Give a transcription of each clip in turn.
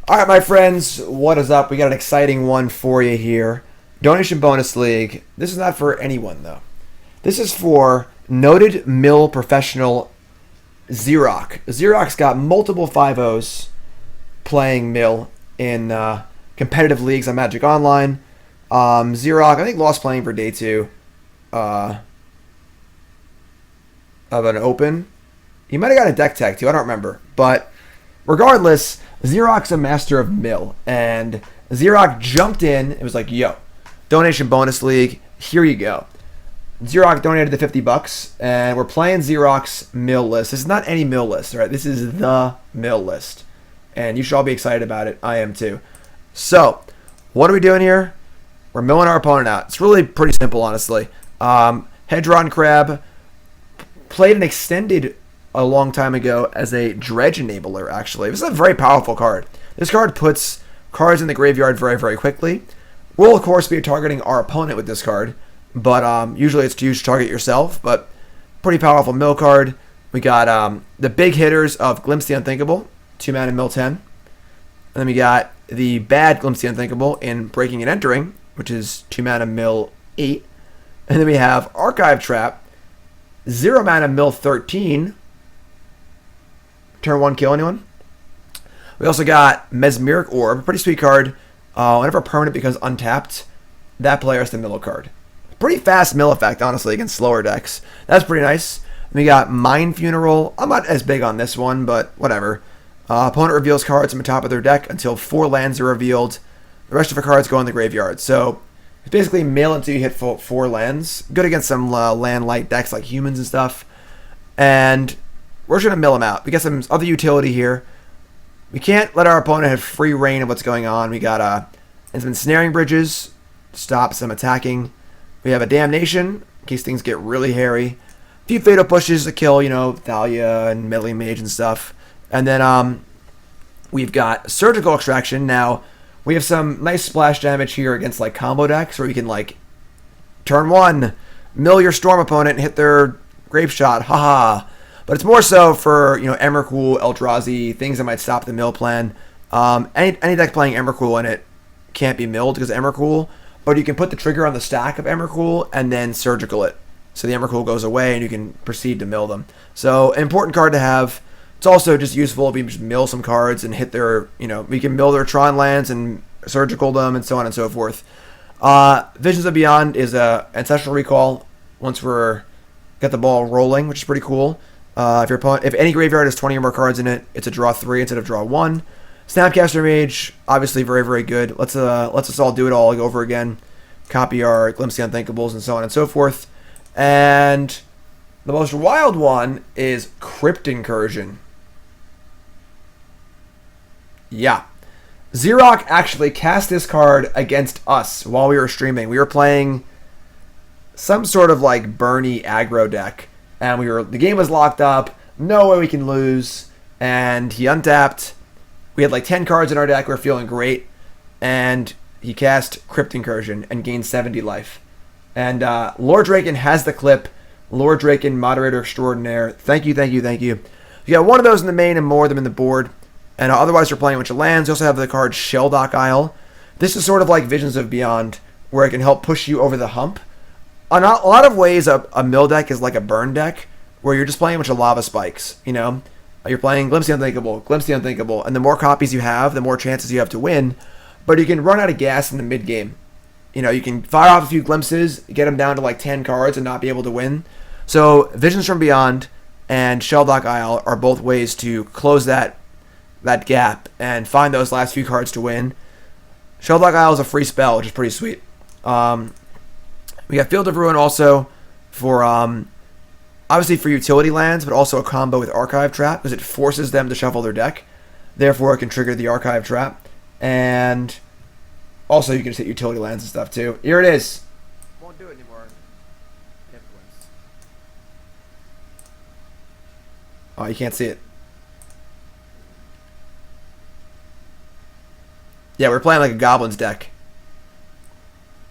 Alright, my friends, what is up? We got an exciting one for you here. Donation Bonus League. This is not for anyone, though. This is for noted mill professional Xerioc. Xerioc's got multiple 5-0s playing mill in competitive leagues on Magic Online. Xerioc, I think, lost playing for day 2 of an open. He might have got a deck tech, too. I don't remember. But regardless, Xerioc's a master of mill, and Xerioc jumped in. It was like, yo, Donation Bonus League, here you go. Xerioc donated the $50, and we're playing Xerioc's mill list. This is not any mill list, right? This is the mill list, and you should all be excited about it. I am too. So, what are we doing here? We're milling our opponent out. It's really pretty simple, honestly. Hedron Crab played an extended a long time ago as a dredge enabler, actually. This is a very powerful card. This card puts cards in the graveyard very, very quickly. We'll, of course, be targeting our opponent with this card, but usually it's used to target yourself, but pretty powerful mill card. We got the big hitters of Glimpse the Unthinkable, 2-mana mill 10. And then we got the bad Glimpse the Unthinkable in Breaking and Entering, which is 2-mana mill 8. And then we have Archive Trap, 0-mana mill 13. Turn 1, kill anyone. We also got Mesmeric Orb, pretty sweet card. Whenever a permanent becomes untapped, that player has to mill a card. Pretty fast mill effect, honestly, against slower decks. That's pretty nice. We got Mind Funeral. I'm not as big on this one, but whatever. Opponent reveals cards on the top of their deck until 4 lands are revealed. The rest of the cards go in the graveyard. So it's basically mill until you hit 4 lands. Good against some land-light decks like humans and stuff. And we're just going to mill them out. We got some other utility here. We can't let our opponent have free reign of what's going on. We got some Ensnaring Bridges to stop some attacking. We have a Damnation in case things get really hairy. A few Fatal Pushes to kill, Thalia and Melee Mage and stuff. And then we've got Surgical Extraction. Now, we have some nice splash damage here against like combo decks where you can like turn 1, mill your Storm opponent and hit their Grape Shot. Haha. But it's more so for, Emrakul, Eldrazi, things that might stop the mill plan. Any deck playing Emrakul in it can't be milled because of Emrakul, but you can put the trigger on the stack of Emrakul and then Surgical it. So the Emrakul goes away and you can proceed to mill them. So, an important card to have. It's also just useful if you just mill some cards and hit their, we can mill their Tron lands and Surgical them and so on and so forth. Visions of Beyond is a Ancestral Recall once we're got the ball rolling, which is pretty cool. If any graveyard has 20 or more cards in it, it's a draw 3 instead of draw 1. Snapcaster Mage, obviously very, very good. Let's us all do it all over again. Copy our Glimpse the Unthinkables and so on and so forth. And the most wild one is Crypt Incursion. Yeah. Xerioc actually cast this card against us while we were streaming. We were playing some sort of like Bernie aggro deck. And the game was locked up, no way we can lose, and he untapped. We had like 10 cards in our deck, we were feeling great, and he cast Crypt Incursion and gained 70 life. And Lord Draken has the clip. Lord Draken, Moderator Extraordinaire. Thank you, thank you, thank you. You got one of those in the main and more of them in the board. And otherwise, you're playing a bunch of lands. You also have the card Shelldock Isle. This is sort of like Visions of Beyond, where it can help push you over the hump. In a lot of ways, a mill deck is like a burn deck, where you're just playing a bunch of lava spikes, You're playing Glimpse the Unthinkable, and the more copies you have, the more chances you have to win. But you can run out of gas in the mid-game. You can fire off a few glimpses, get them down to like 10 cards and not be able to win. So Visions from Beyond and Shelldock Isle are both ways to close that gap and find those last few cards to win. Shelldock Isle is a free spell, which is pretty sweet. We got Field of Ruin also for, obviously for utility lands, but also a combo with Archive Trap because it forces them to shuffle their deck. Therefore, it can trigger the Archive Trap. And also, you can just hit utility lands and stuff too. Here it is. Won't do it anymore. Oh, you can't see it. Yeah, we're playing like a Goblins deck.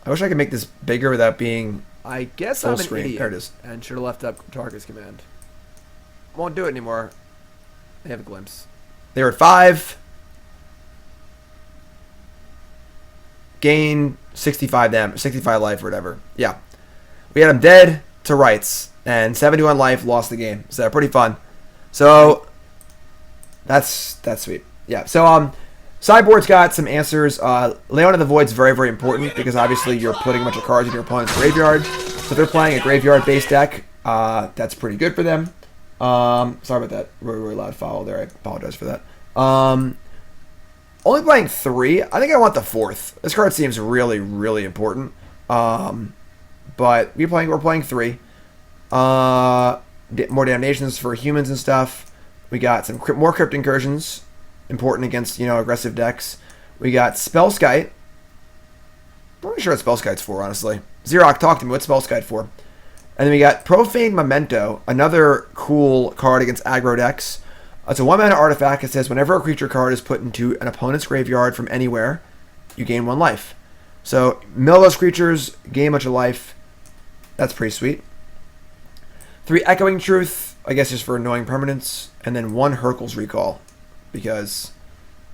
I wish I could make this bigger without being I guess full I'm an screen. idiot There it is. and should have left up Target's command. Won't do it anymore. They have a glimpse. They were at 5. gain 65 damage, 65 life or whatever. Yeah. We had him dead to rights, and 71 life, lost the game. So pretty fun. So that's sweet. Yeah. So Sideboard's got some answers. Leon of the Void's very, very important because obviously you're putting a bunch of cards in your opponent's graveyard. So if they're playing a graveyard-based deck, that's pretty good for them. Sorry about that. Really, really loud foul there. I apologize for that. Only playing 3. I think I want the 4th. This card seems really, really important. But we're playing 3. More Damnations for humans and stuff. We got some more Crypt Incursions, important against aggressive decks. We got Spellskite. I'm not sure what Spellskite's for, honestly. Xerioc, talk to me. What's Spellskite for? And then we got Profane Memento, another cool card against aggro decks. It's a 1-mana artifact. It says whenever a creature card is put into an opponent's graveyard from anywhere, you gain 1 life. So mill those creatures, gain a bunch of life. That's pretty sweet. 3 Echoing Truth, I guess just for annoying permanents. And then 1 Hurkyl's Recall, because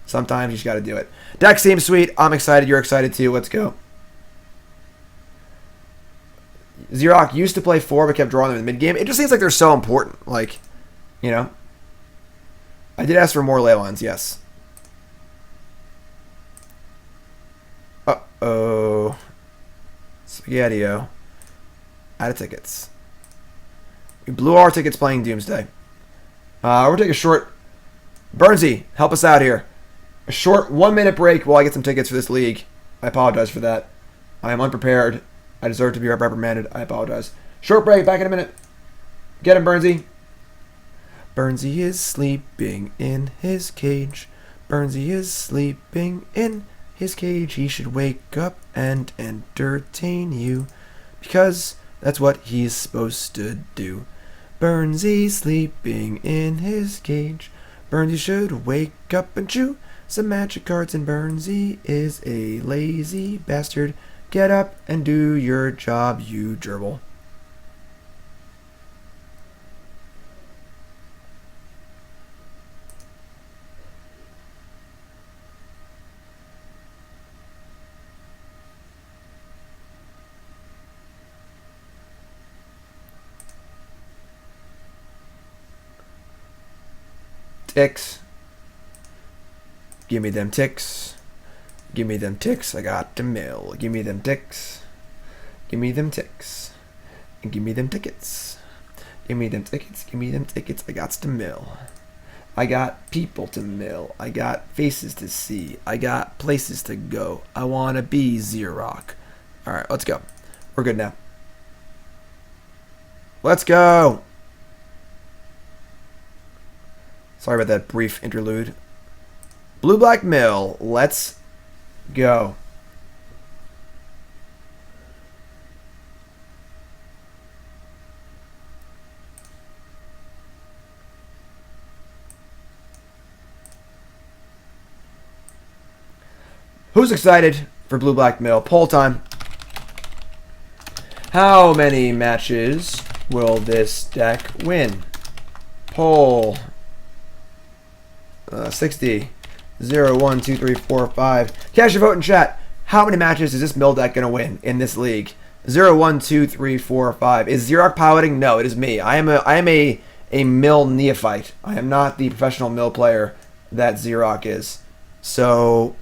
sometimes you just got to do it. Deck seems sweet. I'm excited. You're excited too. Let's go. Xerioc used to play 4 but kept drawing them in the mid-game. It just seems like they're so important. Like, I did ask for more Leylines, yes. Uh-oh. Spaghetti-o. Out of tickets. We blew our tickets playing Doomsday. We're going to take a short... Burnsy, help us out here. A short 1-minute break while I get some tickets for this league. I apologize for that. I am unprepared. I deserve to be reprimanded. I apologize. Short break, back in a minute. Get him, Burnsy. Burnsy is sleeping in his cage. Burnsy is sleeping in his cage. He should wake up and entertain you, because that's what he's supposed to do. Burnsy sleeping in his cage. Burnsy should wake up and chew some magic cards, and Burnsy is a lazy bastard. Get up and do your job, you gerbil. Ticks. Give me them ticks. Give me them ticks. I got to mill. Give me them ticks. Give me them ticks. And give me them tickets. Give me them tickets. Give me them tickets. I got to mill. I got people to mill. I got faces to see. I got places to go. I want to be Xerioc. Alright, let's go. We're good now. Let's go. Sorry about that brief interlude. Blue-black mill. Let's go. Who's excited for blue-black mill? Poll time. How many matches will this deck win? Poll. 60. 0, 1, 2, 3, 4, 5. Cast your vote in chat. How many matches is this mill deck going to win in this league? 0, 1, 2, 3, 4, 5. Is Xerioc piloting? No, it is me. I am a mill neophyte. I am not the professional mill player that Xerioc is. So,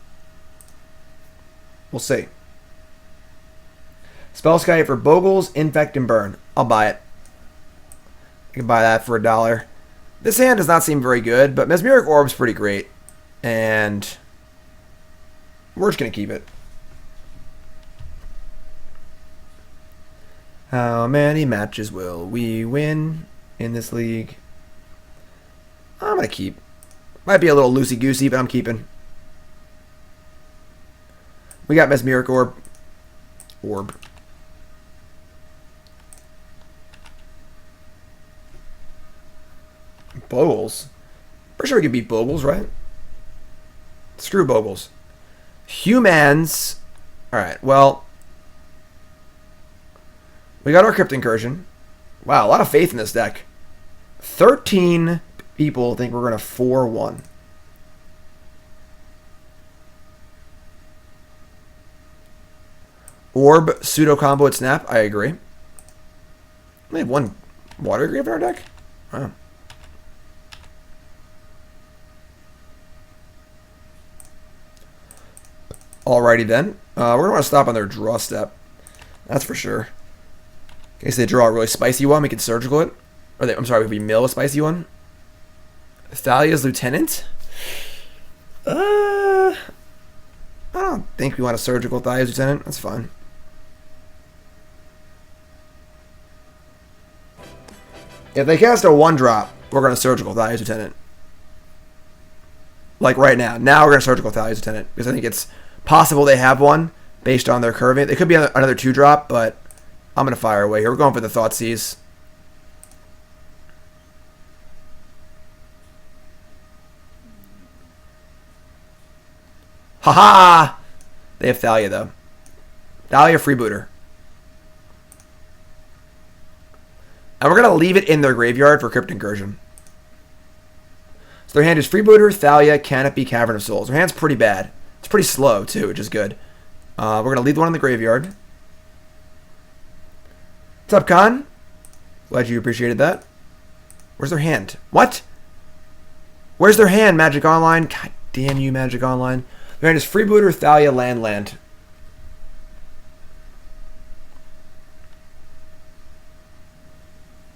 we'll see. Spellskite for Bogles, Infect, and Burn. I'll buy it. I can buy that for $1. This hand does not seem very good, but Mesmeric Orb's pretty great. And we're just going to keep it. How many matches will we win in this league? I'm going to keep. Might be a little loosey-goosey, but I'm keeping. We got Mesmeric Orb. Bogles? Pretty sure we can beat Bogles, right? Screw Bogles. Humans. Alright, well. We got our Crypt Incursion. Wow, a lot of faith in this deck. 13 people think we're going to 4-1. Orb, pseudo combo with Snap. I agree. We have one Watery Grave in our deck? Wow. Alrighty then. We're going to want to stop on their draw step. That's for sure. In case they draw a really spicy one, we can surgical it. Or I'm sorry, we mill a spicy one. Thalia's Lieutenant? I don't think we want a surgical Thalia's Lieutenant. That's fine. If they cast a 1-drop, we're going to surgical Thalia's Lieutenant. Like right now. Now we're going to surgical Thalia's Lieutenant. Because I think it's possible they have one based on their curving. It could be another 2-drop, but I'm going to fire away here. We're going for the Thought Seize. Haha! They have Thalia, though. Thalia Freebooter. And we're going to leave it in their graveyard for Crypt Incursion. So their hand is Freebooter, Thalia, Canopy, Cavern of Souls. Their hand's pretty bad. It's pretty slow, too, which is good. We're going to leave the one in the graveyard. What's up, Khan? Glad you appreciated that. Where's their hand? What? Where's their hand, Magic Online? God damn you, Magic Online. Their hand is Freebooter, Thalia, Land.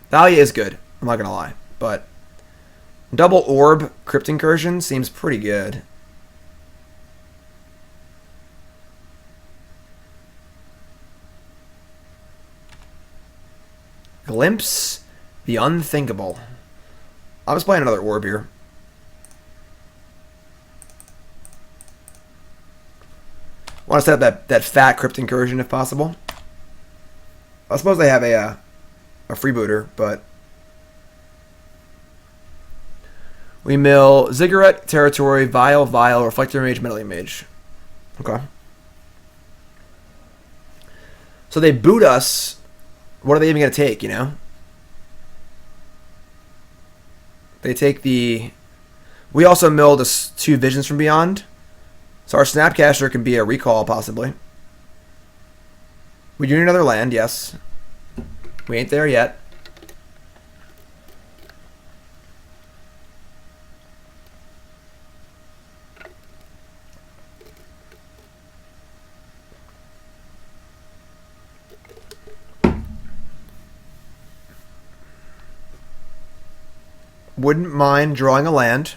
Thalia is good. I'm not going to lie. But double Orb, Crypt Incursion seems pretty good. Glimpse the Unthinkable. I'm just playing another Orb here. Want to set up that fat Crypt Incursion if possible. I suppose they have a freebooter, but we mill Ziggurat, Territory, Vial, Reflector Mage, Meddling Mage. Okay. So they boot us. What are they even going to take, you know? They take the... We also mill the 2 Visions from Beyond. So our Snapcaster can be a recall, possibly. We do need another land, yes. We ain't there yet. Wouldn't mind drawing a land.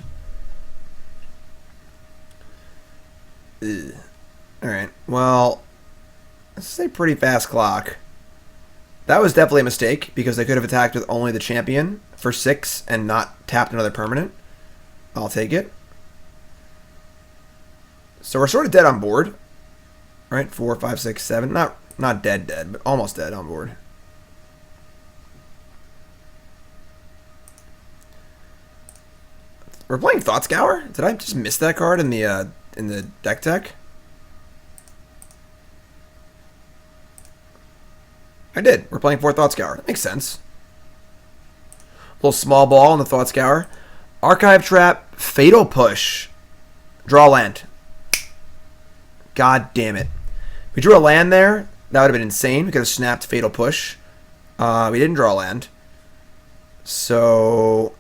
Alright, well, this is a pretty fast clock. That was definitely a mistake, because they could have attacked with only the champion for 6 and not tapped another permanent. I'll take it. So we're sort of dead on board. Right? 4, 5, 6, 7. Not dead, but almost dead on board. We're playing Thought Scour? Did I just miss that card in the deck tech? I did. We're playing 4 Thought Scour. That makes sense. A little small ball in the Thought Scour. Archive Trap, Fatal Push. Draw land. God damn it. If we drew a land there, that would have been insane. We could have snapped Fatal Push. We didn't draw land. So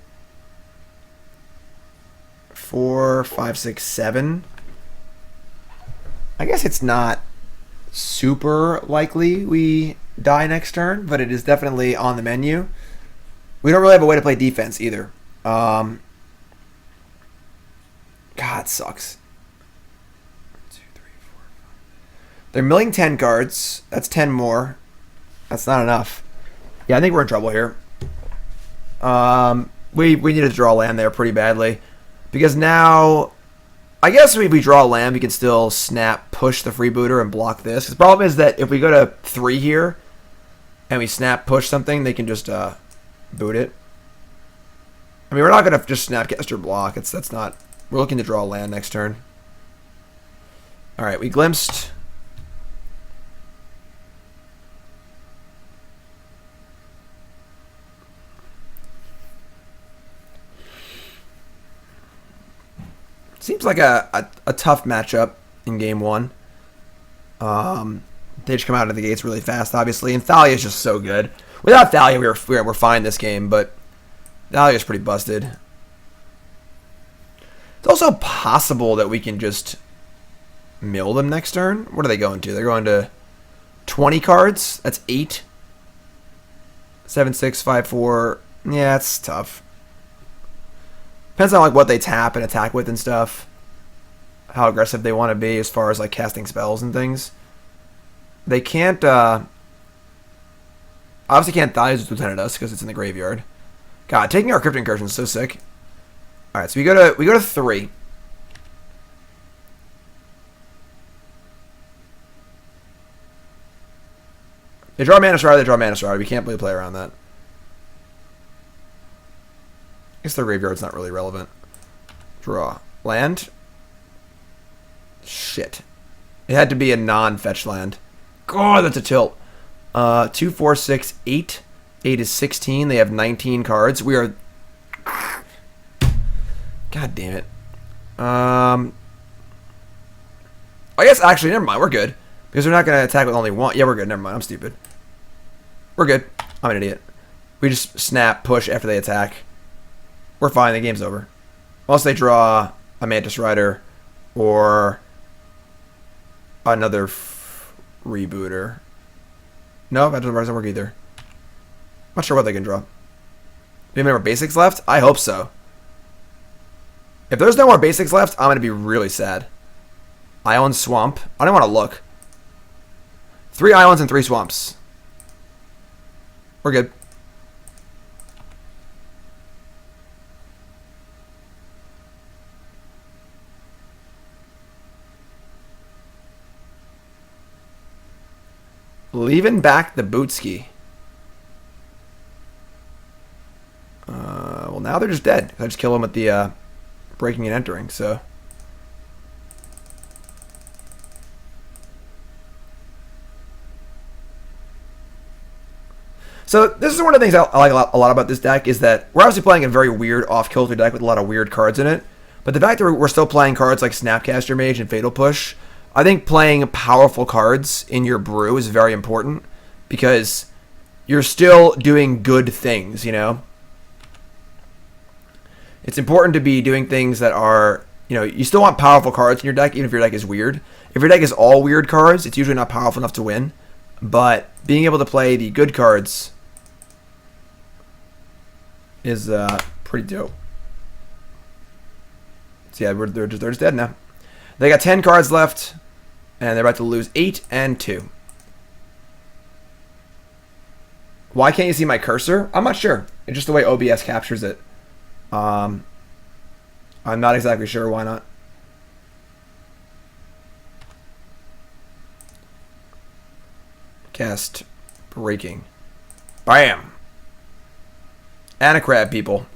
4, 5, 6, 7. I guess it's not super likely we die next turn, but it is definitely on the menu. We don't really have a way to play defense either. God, it sucks. 2, 3, 4, 5. They're milling 10 cards. That's 10 more. That's not enough. Yeah, I think we're in trouble here. We needed to draw land there pretty badly. Because now, I guess if we draw land, we can still snap, push the freebooter, and block this. The problem is that if we go to 3 here, and we snap, push something, they can just boot it. I mean, we're not going to just Snapcaster block. That's not... We're looking to draw land next turn. Alright, we glimpsed. Seems like a tough matchup in game 1. They just come out of the gates really fast, obviously. And Thalia is just so good. Without Thalia, we're fine this game, but Thalia is pretty busted. It's also possible that we can just mill them next turn. What are they going to? They're going to 20 cards. That's 8. 7, 6, 5, 4. Yeah, it's tough. Depends on like what they tap and attack with and stuff. How aggressive they want to be as far as like casting spells and things. They can't obviously can't Thalia's Lieutenant us because it's in the graveyard. God, taking our Crypt Incursion is so sick. Alright, so we go to 3. They draw Mana Shroud, they draw Mana Shroud. We can't really play around that. I guess their graveyard's not really relevant. Draw. Land? Shit. It had to be a non-fetch land. God, that's a tilt. 2, 4, 6, 8. 8 is 16. They have 19 cards. We are... God damn it. I guess, actually, never mind. We're good. Because they're not going to attack with only one. Yeah, we're good. Never mind. I'm stupid. We're good. I'm an idiot. We just snap, push after they attack. We're fine. The game's over. Unless they draw a Mantis Rider or another rebooter. No, that doesn't work either. Not sure what they can draw. Do you have any more basics left? I hope so. If there's no more basics left, I'm going to be really sad. Island Swamp. I don't want to look. 3 islands and 3 swamps. We're good. Leaving back the Bootski. Well, now they're just dead. I just kill them with the breaking and entering, so... So this is one of the things I like a lot about this deck is that we're obviously playing a very weird off-kilter deck with a lot of weird cards in it. But the fact that we're still playing cards like Snapcaster Mage and Fatal Push, I think playing powerful cards in your brew is very important because you're still doing good things, you know? It's important to be doing things that are, you know, you still want powerful cards in your deck even if your deck is weird. If your deck is all weird cards, it's usually not powerful enough to win. But being able to play the good cards is pretty dope. So yeah, they're just dead now. They got 10 cards left, and they're about to lose 8 and 2. Why can't you see my cursor? I'm not sure. It's just the way OBS captures it. I'm not exactly sure why not. Cast breaking. Bam! And a crab, people.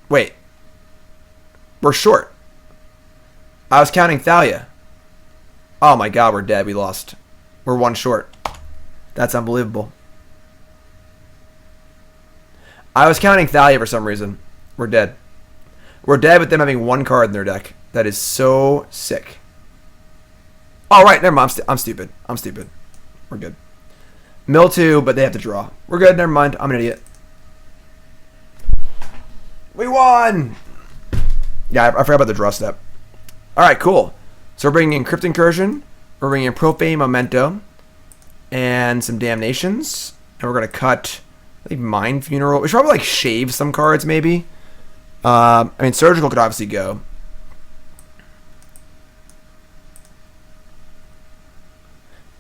Wait. We're short. I was counting Thalia. Oh my god, we're dead. We lost. We're 1 short. That's unbelievable. I was counting Thalia for some reason. We're dead. We're dead with them having 1 card in their deck. That is so sick. Oh, right. Never mind. I'm stupid. I'm stupid. We're good. Mill 2, but they have to draw. We're good. Never mind. I'm an idiot. We won! Yeah, I forgot about the draw step. Alright, cool. So we're bringing in Crypt Incursion. We're bringing in Profane Memento. And some Damnations. And we're going to cut, I think, Mind Funeral. We should probably, like, shave some cards, maybe. I mean, Surgical could obviously go.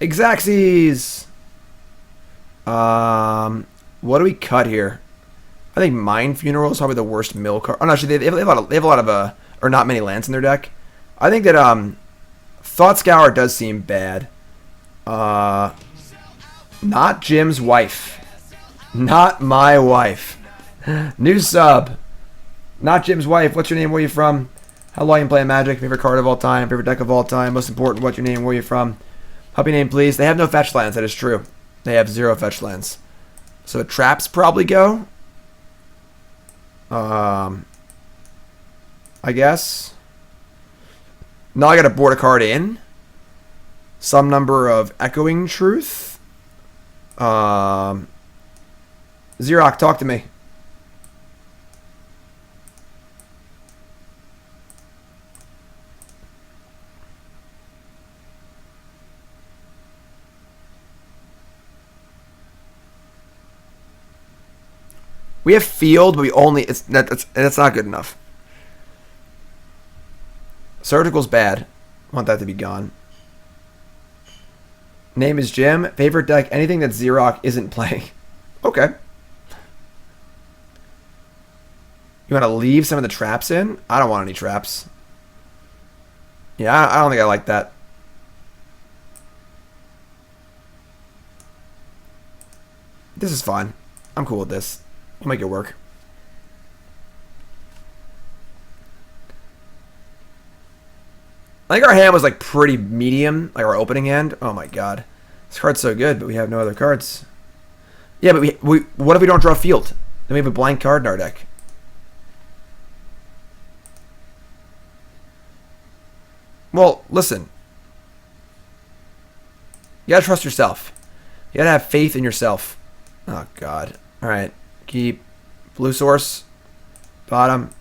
Exaxes! What do we cut here? I think Mind Funeral is probably the worst mill card. Oh, no, actually, they have a lot of, or not many lands in their deck. I think that, Thought Scour does seem bad. Not Jim's wife. Not my wife. New sub. Not Jim's wife. What's your name? Where are you from? How long you play Magic? Favorite card of all time? Favorite deck of all time? Most important, what's your name? Where are you from? Help your name, please. They have no fetch lands. That is true. They have 0 fetch lands. So traps probably go. I guess. Now I gotta board a card in. some number of Echoing Truth. Xerioc, talk to me. We have field, but we only that's not good enough. Surgical's bad. Want that to be gone. Name is Jim. Favorite deck, anything that Xerioc isn't playing. Okay. You want to leave some of the traps in? I don't want any traps. Yeah, I don't think I like that. This is fine. I'm cool with this. We'll make it work. I think our hand was like pretty medium, like our opening hand. Oh my god. This card's so good, but we have no other cards. Yeah, but we what if we don't draw field? Then we have a blank card in our deck. Well, listen. You gotta trust yourself. You gotta have faith in yourself. Oh god. Alright. Keep blue source. Bottom.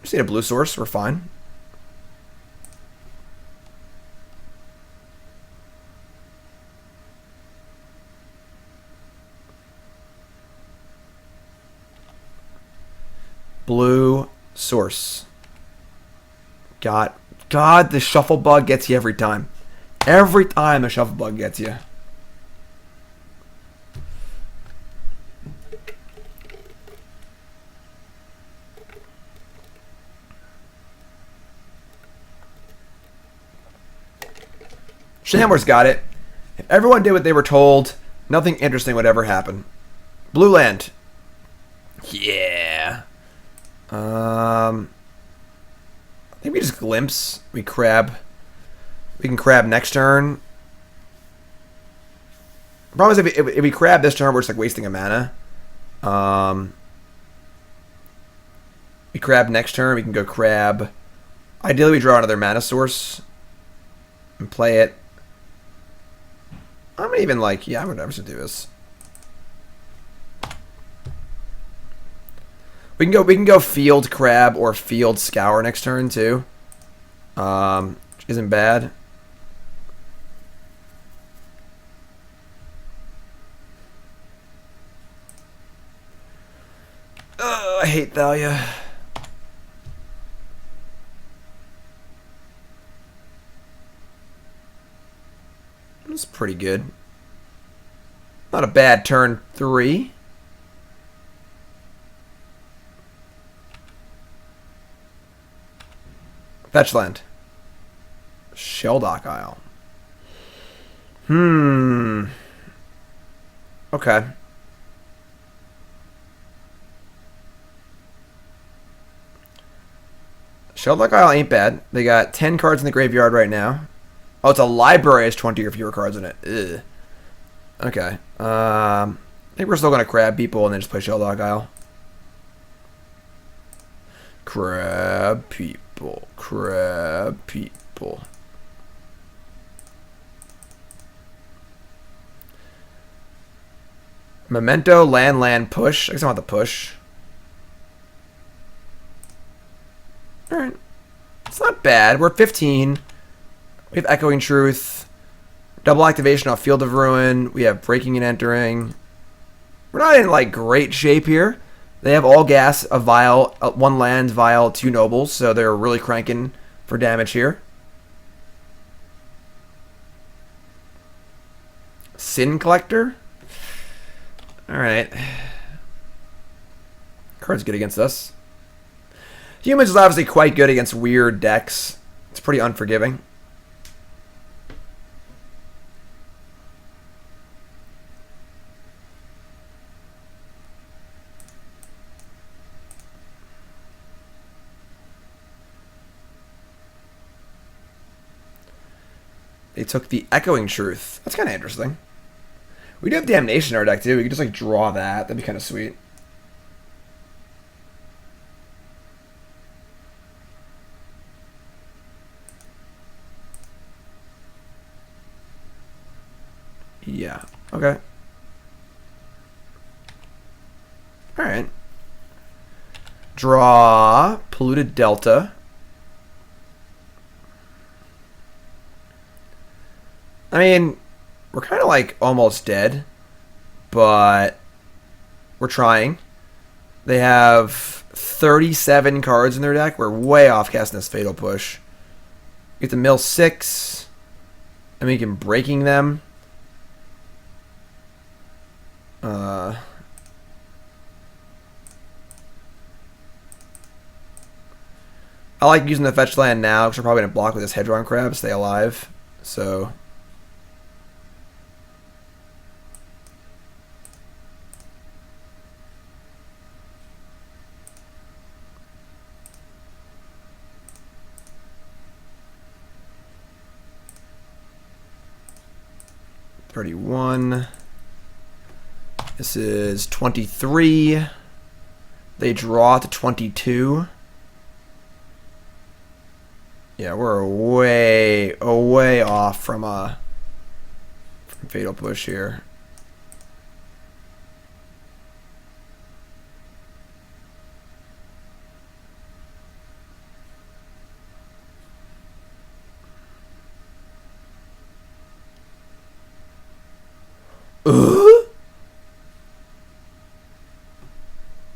Just need a blue source. We're fine. Blue source. God, the shuffle bug gets you every time. Every time a shuffle bug gets you. Shamor's got it. If everyone did what they were told, nothing interesting would ever happen. Blue land. Yeah. I think we just glimpse. We crab. We can crab next turn. The problem is if we crab this turn, we're just like wasting a mana. We crab next turn. We can go crab. Ideally, we draw another mana source and play it. I'm even like, yeah, I'm gonna do this. We can go field crab or field scour next turn too. Which isn't bad. I hate Thalia. That's pretty good. Not a bad turn 3. Fetch land. Shelldock Isle. Okay. Shelldock Isle ain't bad. They got 10 cards in the graveyard right now. Oh, it's a library has 20 or fewer cards in it. Ugh. Okay. I think we're still going to crab people and then just play Shelldock Isle. Crab people. Crab people. Memento, land, push. I guess I want the push. Alright. It's not bad. We're 15. We have Echoing Truth. Double activation off Field of Ruin. We have Breaking and Entering. We're not in like great shape here. They have all gas, a vial, 1 land, vial, 2 nobles, so they're really cranking for damage here. Sin Collector? Alright. Card's good against us. Humans is obviously quite good against weird decks. It's pretty unforgiving. They took the Echoing Truth. That's kind of interesting. We do have Damnation in our deck, too. We could just, like, draw that. That'd be kind of sweet. Yeah. Okay. Alright. Draw Polluted Delta. I mean, we're kind of like almost dead, but we're trying. They have 37 cards in their deck. We're way off casting this Fatal Push. We get to mill 6, and we can breaking them. I like using the fetch land now because we're probably going to block with this Hedron Crab, stay alive. So... $31. This is 23. They draw to 22. Yeah, we're way off from Fatal Push here.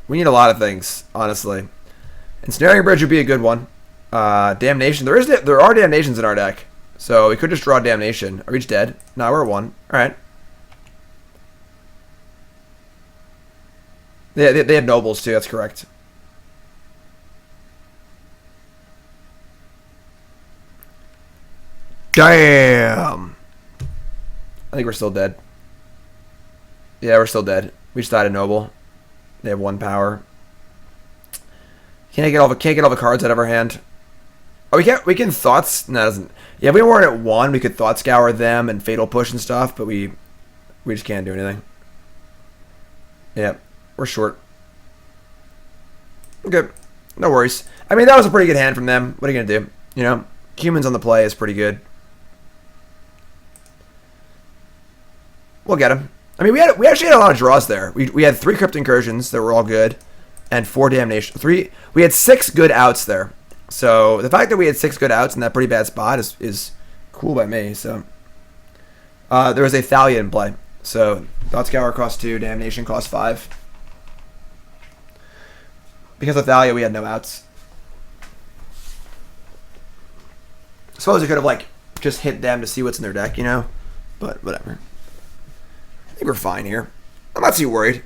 We need a lot of things, honestly. Ensnaring Bridge would be a good one. Damnation. There are Damnations in our deck. So we could just draw Damnation. Are we each dead? No, we're at 1. Alright. They have Nobles too, that's correct. Damn! I think we're still dead. Yeah, we're still dead. We just died a Noble. They have 1 power. Can't get all the cards out of our hand. Oh, we can Thoughts. No, it doesn't. Yeah, if we weren't at 1, we could Thought Scour them and Fatal Push and stuff, but we just can't do anything. Yeah, we're short. Okay, no worries. I mean, that was a pretty good hand from them. What are you gonna do? You know, humans on the play is pretty good. We'll get him. I mean, we actually had a lot of draws there. We had 3 Crypt Incursions that were all good, and 4 Damnation. We had 6 good outs there. So the fact that we had 6 good outs in that pretty bad spot is cool by me. So there was a Thalia in play. So Thought Scour cost 2, Damnation cost 5. Because of Thalia, we had no outs. I suppose we could have like just hit them to see what's in their deck, you know. But whatever. I think we're fine here. I'm not too worried.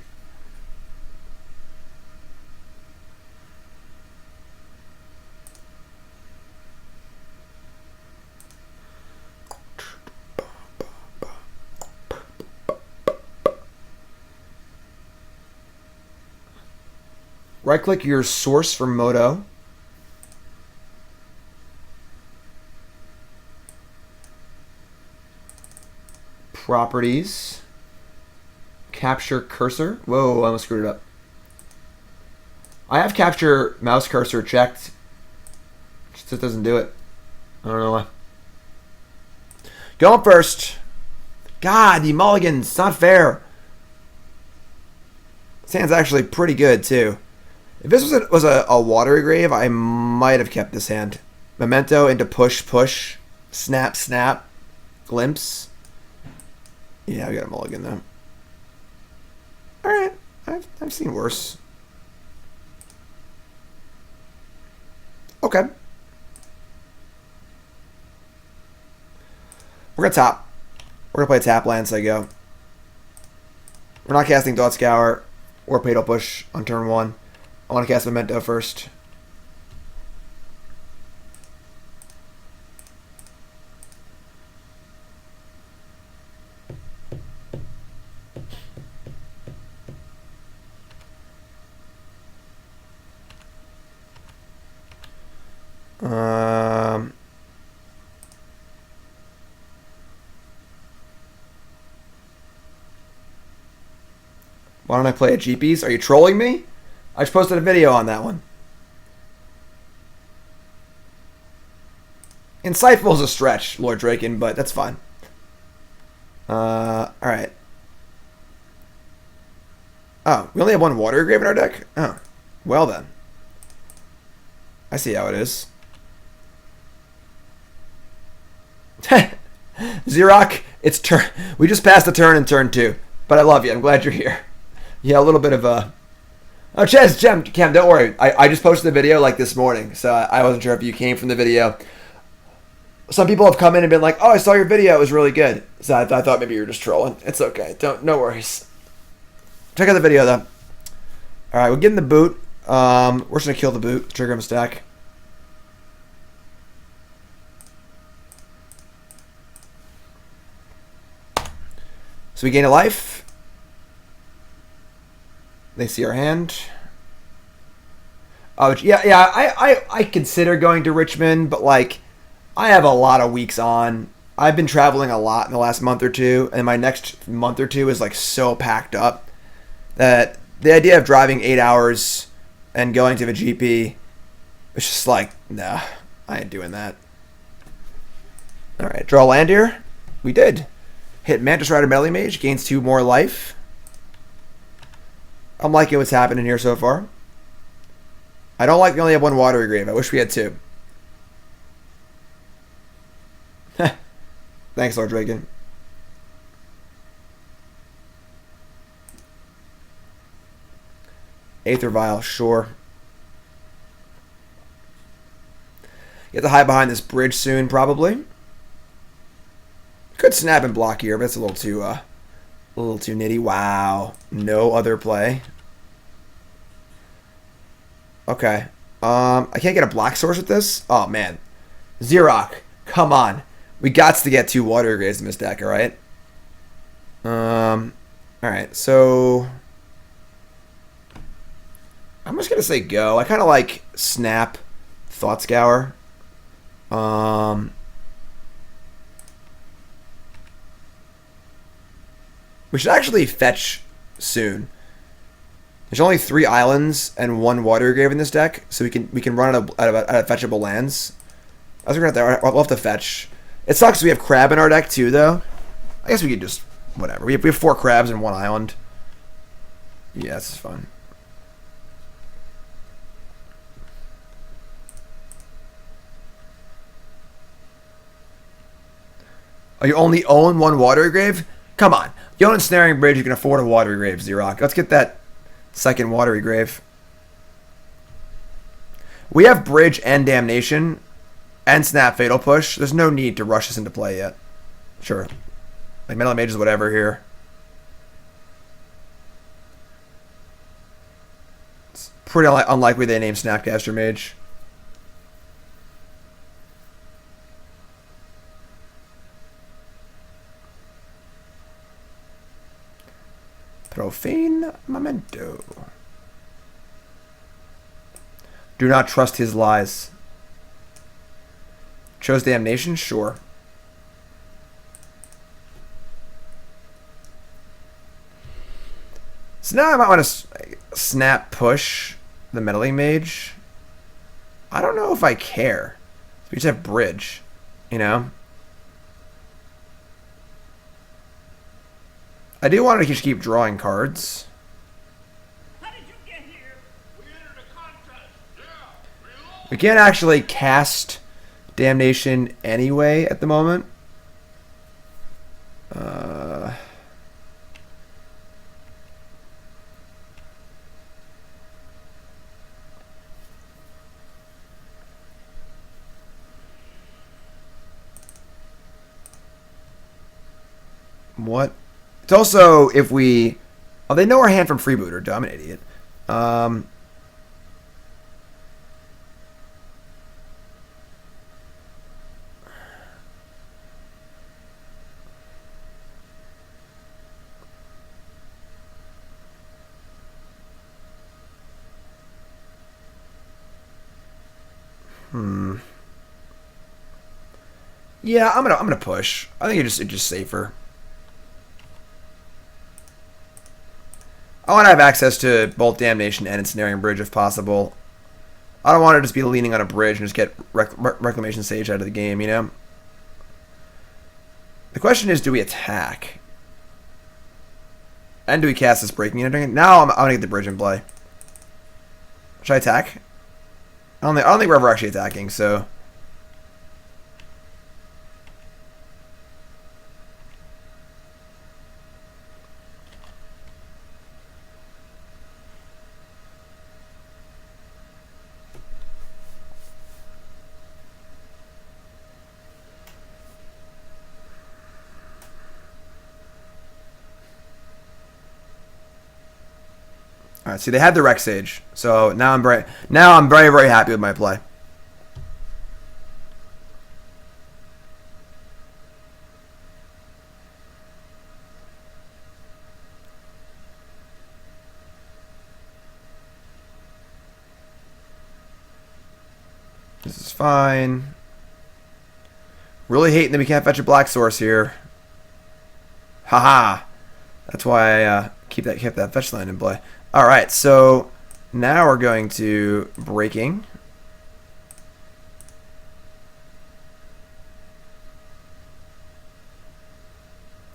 Right-click your source for Moto. Properties. Capture cursor. Whoa, I almost screwed it up. I have capture mouse cursor checked. It just doesn't do it. I don't know why. Going first. God, the mulligans. It's not fair. This hand's actually pretty good, too. If this was a Watery Grave, I might have kept this hand. Memento into push. Snap. Glimpse. Yeah, we got a mulligan, though. Alright, I've seen worse. Okay. We're gonna top. We're gonna play tap land, so I go. We're not casting Thought Scour or Fatal Push on turn 1. I want to cast Memento first. Why don't I play a GPs? Are you trolling me? I just posted a video on that one. Insightful is a stretch, Lord Draken, but that's fine. Alright. Oh, we only have one Watery Grave in our deck? Oh. Well then. I see how it is. Xerioc, it's turn. We just passed the turn in turn 2. But I love you. I'm glad you're here. Yeah, a little bit of a... Oh, Chaz, Cam, don't worry. I just posted the video like this morning, so I wasn't sure if you came from the video. Some people have come in and been like, "Oh, I saw your video. It was really good." So I thought maybe you were just trolling. It's okay. No worries. Check out the video though. All right, we're getting the boot. We're just gonna kill the boot. Trigger him a stack. So we gain a life. They see our hand. Oh yeah. I consider going to Richmond, but like. I have a lot of weeks on. I've been traveling a lot in the last month or two, and my next month or two is like so packed up that the idea of driving 8 hours and going to the GP is just like, nah, I ain't doing that. All right, draw land here. We did. Hit Mantis Rider Melee Mage, gains 2 more life. I'm liking what's happening here so far. I don't like we only have 1 Watery Grave. I wish we had 2. Thanks, Lord Dragon. Aether Vial, sure. You have to hide behind this bridge soon, probably. Could snap and block here, but it's a little too nitty. Wow, no other play. Okay. I can't get a black source with this. Oh man, Xerioc, come on. We got to get 2 Watery Graves in this deck, alright? Alright, so... I'm just going to say go. I kind of like Snap, Thought Scour. We should actually fetch soon. There's only 3 islands and 1 Watery Grave in this deck, so we can run out of fetchable lands. I was going to have to... I'll have to fetch... It sucks we have crab in our deck too, though. I guess we could just... Whatever. We have 4 crabs and 1 island. Yeah, this is fun. Oh, you only own 1 Watery Grave? Come on. You own Ensnaring Bridge, you can afford a Watery Grave, Xerioc. Let's get that second Watery Grave. We have Bridge and Damnation... and Snap Fatal Push. There's no need to rush this into play yet. Sure. Like Metal Mage is whatever here. It's pretty unlikely they name Snapcaster Mage. Profane Memento. Do not trust his lies. Chose Damnation? Sure. So now I might want to snap push the Meddling Mage. I don't know if I care. We just have Bridge, you know? I do want to just keep drawing cards. How did you get here? We entered a contest. Yeah. We can't actually cast Damnation anyway at the moment. What? It's also if we... Oh, they know our hand from Freebooter. Dumb, an idiot. Yeah, I'm gonna push. I think it's just safer. I want to have access to both Damnation and Ensnaring Bridge if possible. I don't want to just be leaning on a bridge and just get Reclamation Sage out of the game, you know? The question is, do we attack? And do we cast this Breaking and Entering? Now I'm gonna get the bridge in play. Should I attack? I don't think we're ever actually attacking, so. All right, see, they had the Rex Sage, so now I'm very, very happy with my play. This is fine. Really hating that we can't fetch a black source here. Haha. That's why I kept that fetch line in play. All right, so now we're going to Breaking.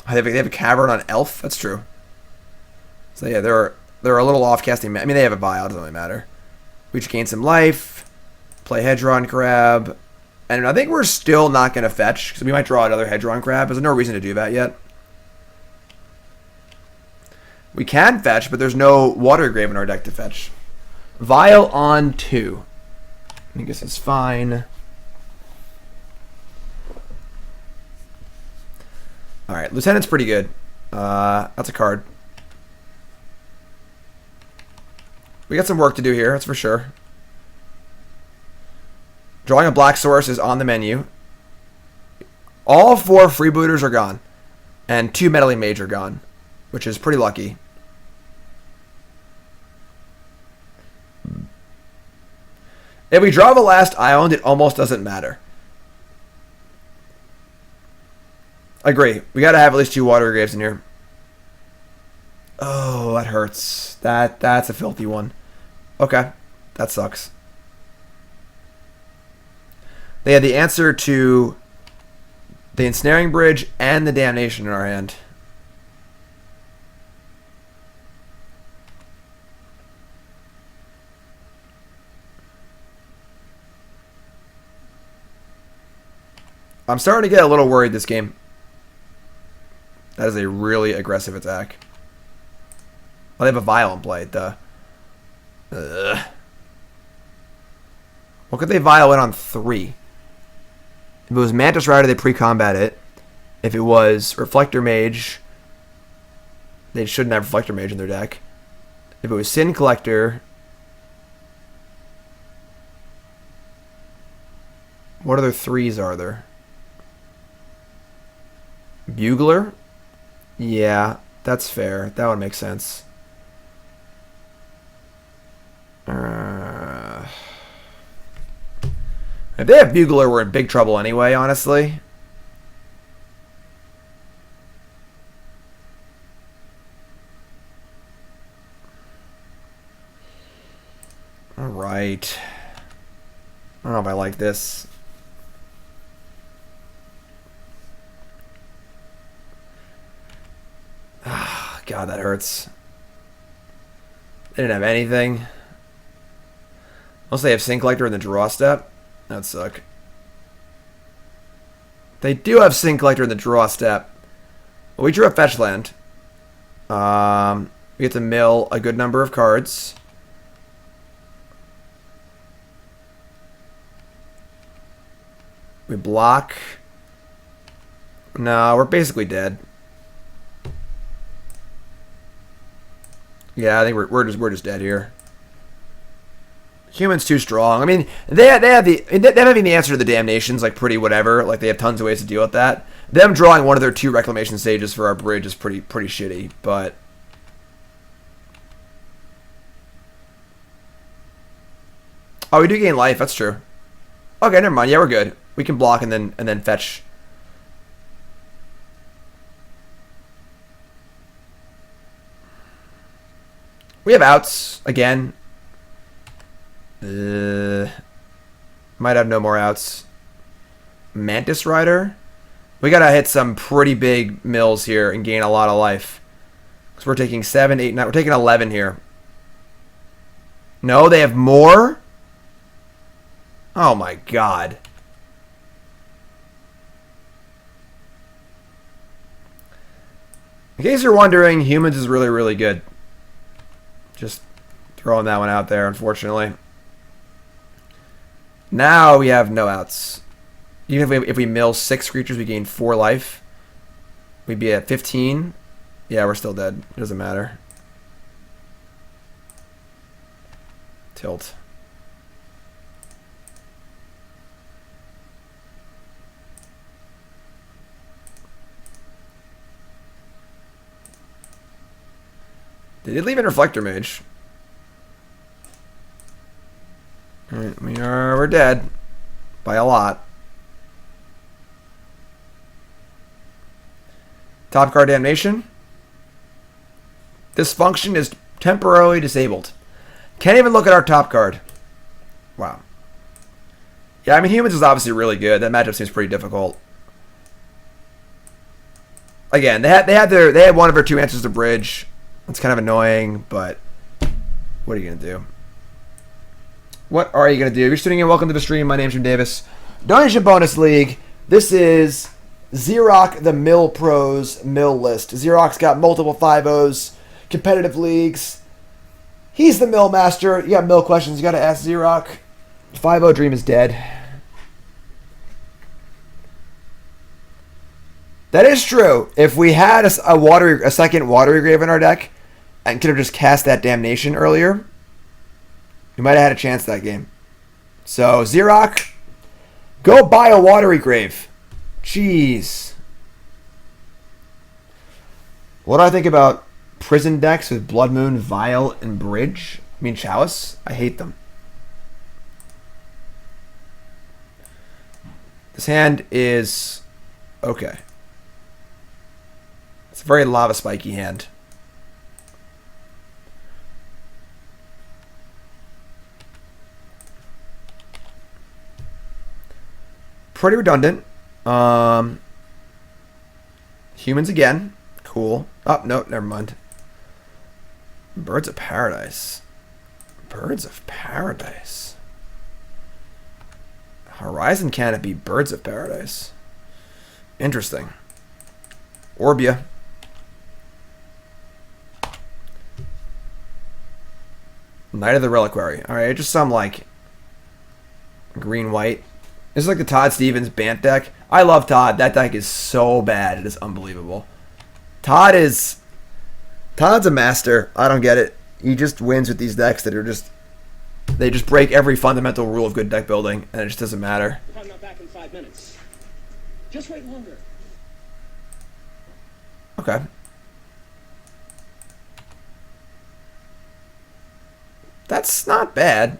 They have a Cavern on Elf. That's true. So yeah, they're a little off casting. I mean, they have a buyout. Doesn't really matter. We just gain some life. Play Hedron Crab, and I think we're still not going to fetch because we might draw another Hedron Crab. There's no reason to do that yet. We can fetch, but there's no Watery Grave in our deck to fetch. Vial on 2. I think this is fine. Alright, Lieutenant's pretty good. That's a card. We got some work to do here, that's for sure. Drawing a black source is on the menu. All 4 freebooters are gone. And 2 Meddling Mage are gone, which is pretty lucky. If we draw the last island, it almost doesn't matter. Agree. We gotta have at least 2 Watery Graves in here. Oh, that hurts. That's a filthy one. Okay. That sucks. They had the answer to the Ensnaring Bridge and the Damnation in our hand. I'm starting to get a little worried this game. That is a really aggressive attack. Oh, they have a Vial in play. Duh. Ugh. What could they Vial in on 3? If it was Mantis Rider, they pre-combat it. If it was Reflector Mage, they shouldn't have Reflector Mage in their deck. If it was Sin Collector, what other 3s are there? Bugler? Yeah, that's fair. That would make sense. If they have Bugler, we're in big trouble anyway, honestly. Alright. I don't know if I like this. Ah, God, that hurts. They didn't have anything. Unless they have Sin Collector in the draw step. That'd suck. They do have Sin Collector in the draw step. Well, we drew a fetch land. We get to mill a good number of cards. We block. No, we're basically dead. Yeah, I think we're just dead here. Human's too strong. I mean, they have having the answer to the Damnation's like pretty whatever. Like they have tons of ways to deal with that. Them drawing one of their 2 Reclamation Sages for our bridge is pretty shitty. But oh, we do gain life. That's true. Okay, never mind. Yeah, we're good. We can block and then fetch. We have outs again. Might have no more outs. Mantis Rider. We gotta hit some pretty big mills here and gain a lot of life. So we're taking 7, 8, 9. We're taking 11 here. No, they have more? Oh my god. In case you're wondering, humans is really, really good. Just throwing that one out there, unfortunately. Now we have no outs. Even if we mill 6 creatures, we gain 4 life. We'd be at 15. Yeah, we're still dead. It doesn't matter. Tilt. They did leave in Reflector Mage. Alright, we're dead. By a lot. Top card Damnation. This function is temporarily disabled. Can't even look at our top card. Wow. Yeah, I mean, humans is obviously really good. That matchup seems pretty difficult. Again, they had one of their 2 answers to bridge. It's kind of annoying, but what are you gonna do? What are you gonna do? If you're tuning in, welcome to the stream. My name's Jim Davis. Donation Bonus League. This is Xerioc, the Mill Pros Mill list. Xeroc's got multiple 5-0s, competitive leagues. He's the Mill Master. You got Mill questions, you gotta ask Xerioc. 5-0 Dream is dead. That is true. If we had a second Watery Grave in our deck and could have just cast that Damnation earlier, we might have had a chance that game. So, Xerioc, go buy a Watery Grave. Jeez. What do I think about prison decks with Blood Moon, Vial, and Bridge? I mean, Chalice? I hate them. This hand is okay. It's a very lava spiky hand. Pretty redundant. Humans again. Cool. Oh, no, never mind. Birds of Paradise. Birds of Paradise. Horizon Canopy, Birds of Paradise. Interesting. Orbia. Knight of the Reliquary. Alright, just some like green-white. This is like the Todd Stevens Bant deck. I love Todd. That deck is so bad. It is unbelievable. Todd's a master. I don't get it. He just wins with these decks that are just... They just break every fundamental rule of good deck building, and it just doesn't matter. If I'm not back in 5 minutes, just wait longer. Okay. That's not bad.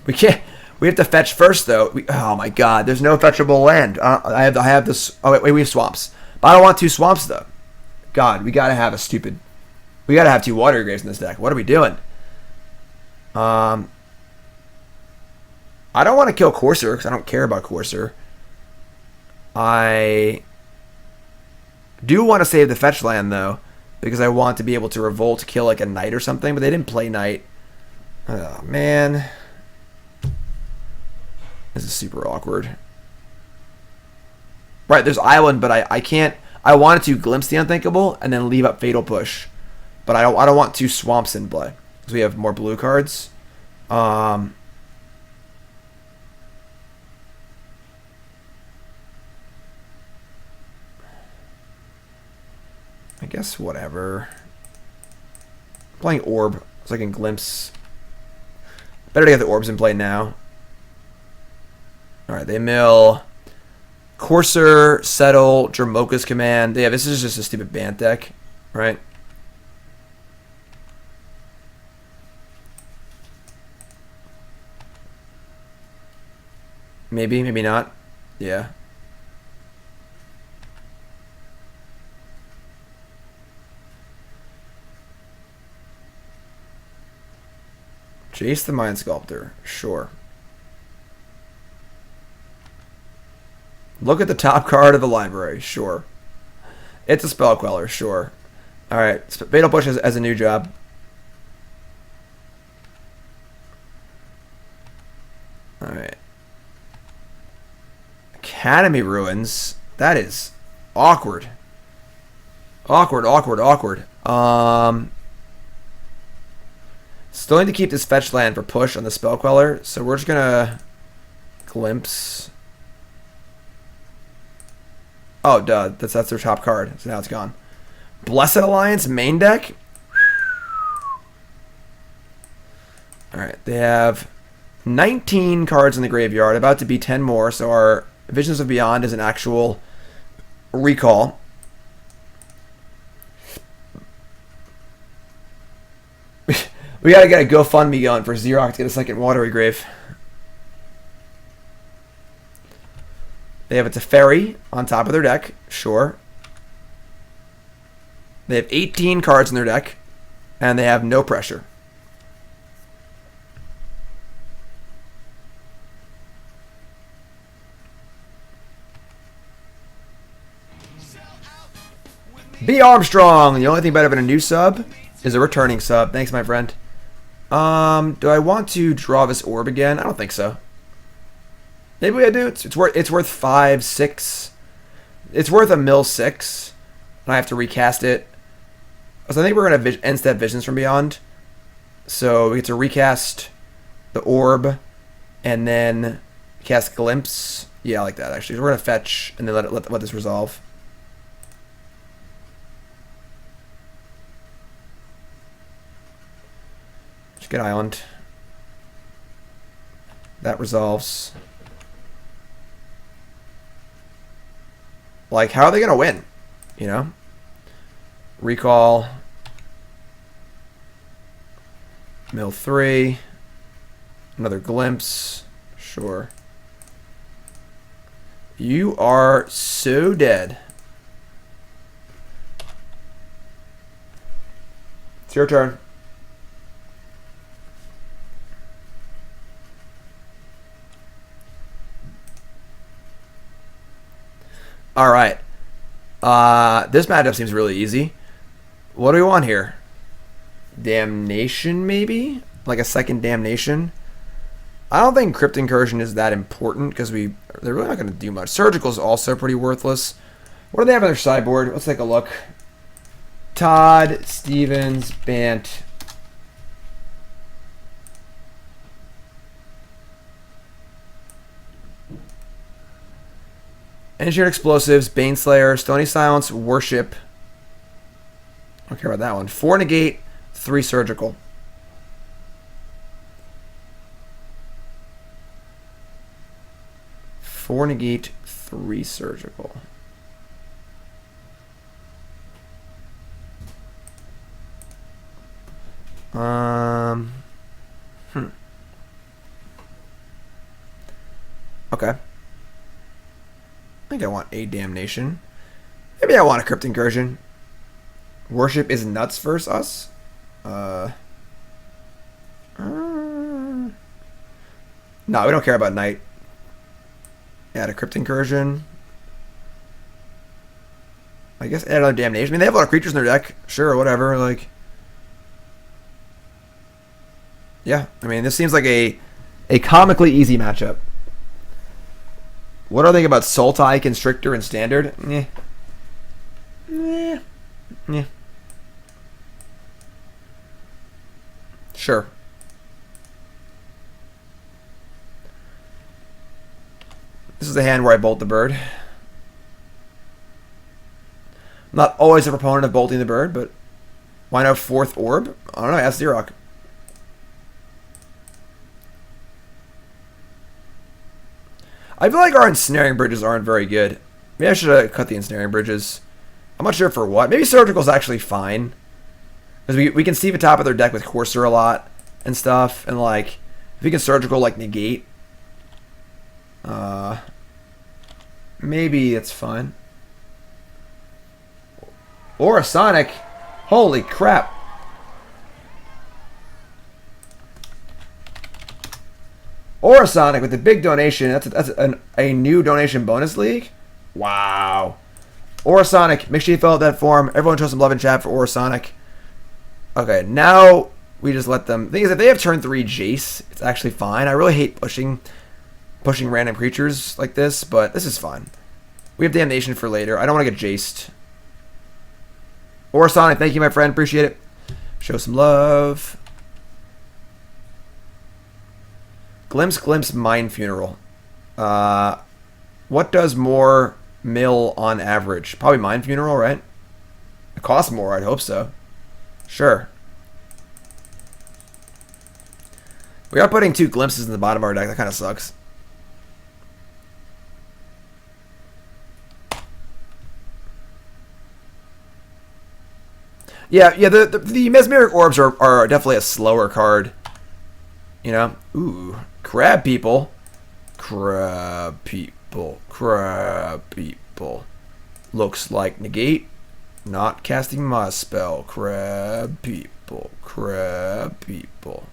We can't. We have to fetch first, though. Oh my God! There's no fetchable land. I have this. Oh wait, we have swamps. But I don't want 2 swamps though. God, we gotta have a stupid. We gotta have 2 Watery Graves in this deck. What are we doing? I don't want to kill Courser because I don't care about Courser. I do want to save the fetch land though, because I want to be able to revolt, kill like a knight or something. But they didn't play knight. Oh man. This is super awkward. Right, there's Island, but I can't. I wanted to Glimpse the Unthinkable and then leave up Fatal Push, but I don't want 2 swamps in play because we have more blue cards. I guess whatever. I'm playing Orb so I can glimpse. Better to get the orbs in play now. Alright, they mill Courser, Settle, Dramoka's Command. Yeah, this is just a stupid Bant deck, right? Maybe, maybe not. Yeah. Jace the Mind Sculptor, sure. Look at the top card of the library. Sure. It's a Spell Queller. Sure. Alright. Fatal Push as a new job. Alright. Academy Ruins. That is awkward. Awkward. Still need to keep this fetch land for push on the Spell Queller, so we're just gonna Glimpse. Oh, duh. That's their top card, so now it's gone. Blessed Alliance main deck. Alright, they have 19 cards in the graveyard, about to be 10 more, so our Visions of Beyond is an actual recall. We gotta get a GoFundMe going for Xerioc to get a second Watery Grave. They have a Teferi on top of their deck, sure. They have 18 cards in their deck, and they have no pressure. B. Armstrong! The only thing better than a new sub is a returning sub. Thanks, my friend. Do I want to draw this orb again? I don't think so. Maybe I do. It's worth 5, 6. It's worth a mill 6. And I have to recast it. So I think we're gonna end step Visions from Beyond. So we get to recast the orb and then cast Glimpse. Yeah, I like that actually. So we're gonna fetch and then let this resolve. Good island. That resolves. Like, how are they going to win? You know? Recall. Mill 3. Another Glimpse. Sure. You are so dead. It's your turn. All right. This matchup seems really easy. What do we want here? Damnation, maybe? Like a second Damnation? I don't think Crypt Incursion is that important because they're really not going to do much. Surgical is also pretty worthless. What do they have on their sideboard? Let's take a look. Todd, Stevens, Bant. Engineered Explosives, Baneslayer, Stony Silence, Worship. I don't care about that one. 4 Negate, 3 Surgical. Four Negate, 3 Surgical. Okay. I think I want a Damnation. Maybe I want a Crypt Incursion. Worship is nuts versus us. No, we don't care about Night. Add a Crypt Incursion. I guess add another Damnation. I mean, they have a lot of creatures in their deck. Sure, whatever. Like, yeah. I mean, this seems like a comically easy matchup. What do I think about Sultai, Constrictor, and Standard? Yeah. Sure. This is the hand where I bolt the bird. I'm not always a proponent of bolting the bird, but why no 4th orb? I don't know, ask Xerioc. I feel like our Ensnaring Bridges aren't very good. Maybe I should have cut the Ensnaring Bridges. I'm not sure for what. Maybe Surgical's actually fine. Because we can see the top of their deck with Courser a lot and stuff. And like, if we can Surgical like negate, maybe it's fine. Or a Sonic. Holy crap. Orasonic with the big donation. That's a new donation bonus league. Wow. Orasonic, make sure you fill out that form. Everyone show some love in chat for Orasonic. Okay, now we just let them. The thing is, if they have turn 3 Jace, it's actually fine. I really hate pushing random creatures like this, but this is fine. We have Damnation for later. I don't want to get Jaced. Orasonic, thank you, my friend. Appreciate it. Show some love. Glimpse, Mind Funeral. What does more mill on average? Probably Mind Funeral, right? It costs more, I'd hope so. Sure. We are putting 2 Glimpses in the bottom of our deck. That kind of sucks. Yeah, the Mesmeric Orbs are definitely a slower card. You know? Ooh. Crab people. Crab people. Crab people. Looks like negate. Not casting my spell. Crab people. Crab people.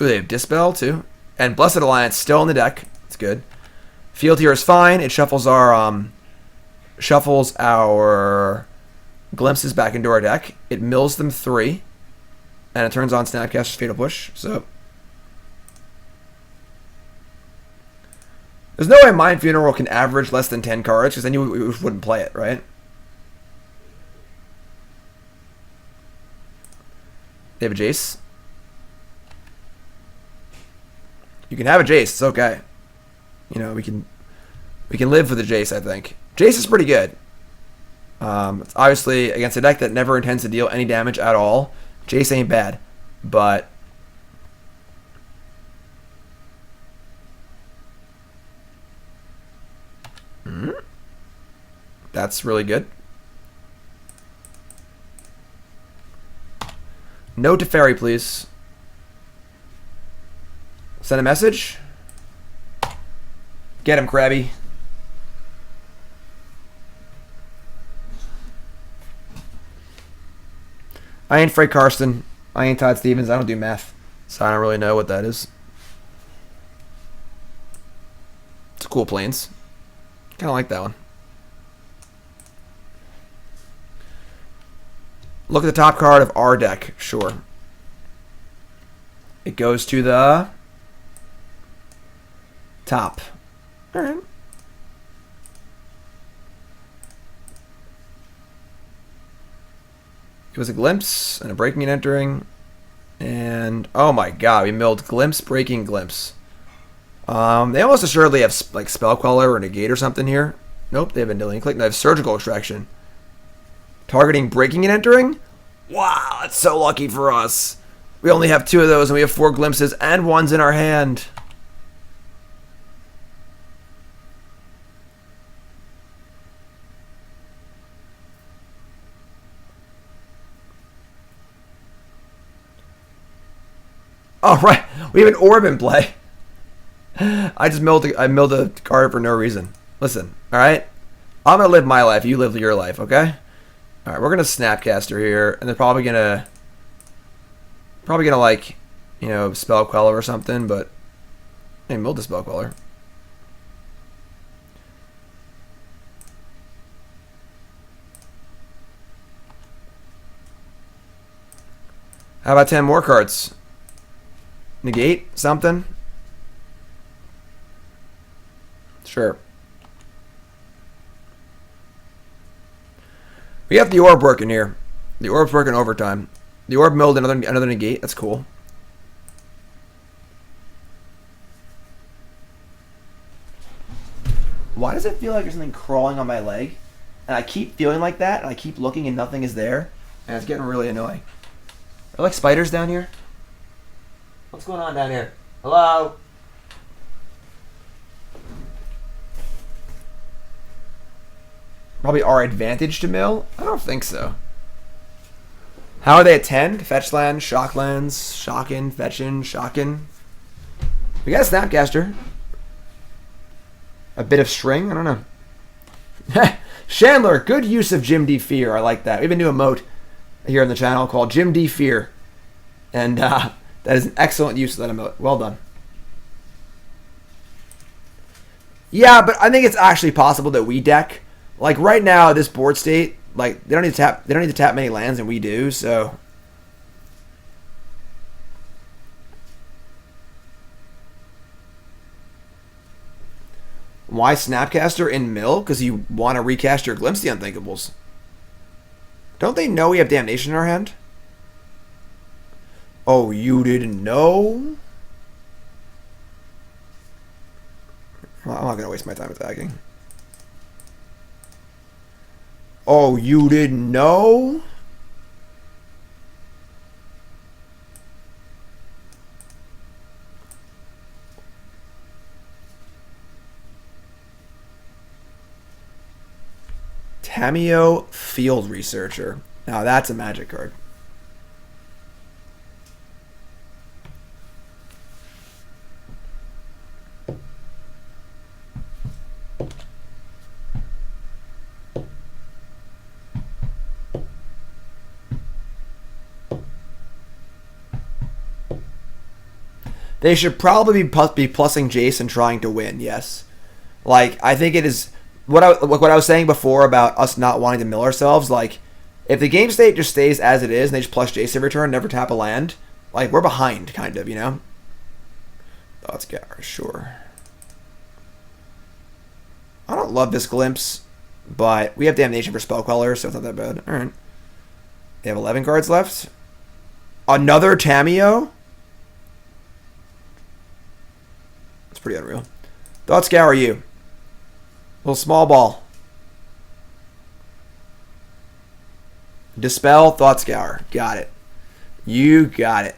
Ooh, they have Dispel too. And Blessed Alliance still in the deck. It's good. Field here is fine. It shuffles our Glimpses back into our deck. It mills them 3. And it turns on Snapcaster's Fatal Push. So there's no way Mind Funeral can average less than 10 cards, because then you wouldn't play it, right? They have a Jace. You can have a Jace. It's okay. You know, we can live for the Jace, I think. Jace is pretty good. It's obviously against a deck that never intends to deal any damage at all. Jace ain't bad, but that's really good. No Teferi, please. Send a message. Get him, Krabby. I ain't Frank Karsten. I ain't Todd Stevens. I don't do math, so I don't really know what that is. It's cool planes. Kind of like that one. Look at the top card of our deck. Sure. It goes to the top. All right. It was a Glimpse and a Breaking and Entering. And, oh my god, we milled Glimpse, Breaking, Glimpse. They almost assuredly have like Spell Queller or Negate or something here. Nope, they have Annealing Click. They have Surgical Extraction. Targeting Breaking and Entering? Wow, that's so lucky for us. We only have 2 of those and we have 4 Glimpses and 1's in our hand. Oh, right. We have an Orb in play. I milled a card for no reason. Listen, alright? I'm going to live my life. You live your life, okay? Alright, we're going to Snapcaster here. And they're probably going to like, you know, Spell Queller or something. But, hey, milled the Spell Queller. How about 10 more cards? Negate something? Sure. We have the Orb working here. The Orb's working overtime. The Orb milled another negate. That's cool. Why does it feel like there's something crawling on my leg? And I keep feeling like that, and I keep looking and nothing is there. And it's getting really annoying. Are there like spiders down here? What's going on down here? Hello? Probably our advantage to mill? I don't think so. How are they at 10? Fetch land, shock lands, shockin', fetchin', shockin'. We got a Snapcaster. A bit of string? I don't know. Chandler, good use of Jim D. Fear. I like that. We have a new emote here on the channel called Jim D. Fear. And that is an excellent use of that emote. Well done. Yeah, but I think it's actually possible that we deck. Like right now, this board state, like they don't need to tap many lands, and we do, so. Why Snapcaster in mill? Because you want to recast your Glimpse the Unthinkables. Don't they know we have Damnation in our hand? Oh, you didn't know? Well, I'm not going to waste my time attacking. Oh, you didn't know? Tameo Field Researcher. Now that's a magic card. They should probably be plussing Jace and trying to win, yes. Like, I think it is... What I was saying before about us not wanting to mill ourselves, like, if the game state just stays as it is and they just plus Jace every turn, never tap a land, like, we're behind, kind of, you know? Thought Scour, sure. I don't love this Glimpse, but we have Damnation for Spell Queller, so it's not that bad. Alright. They have 11 cards left. Another Tameo? That's pretty unreal. Thought Scour, you. Little small ball. Dispel, Thought Scour. Got it. You got it.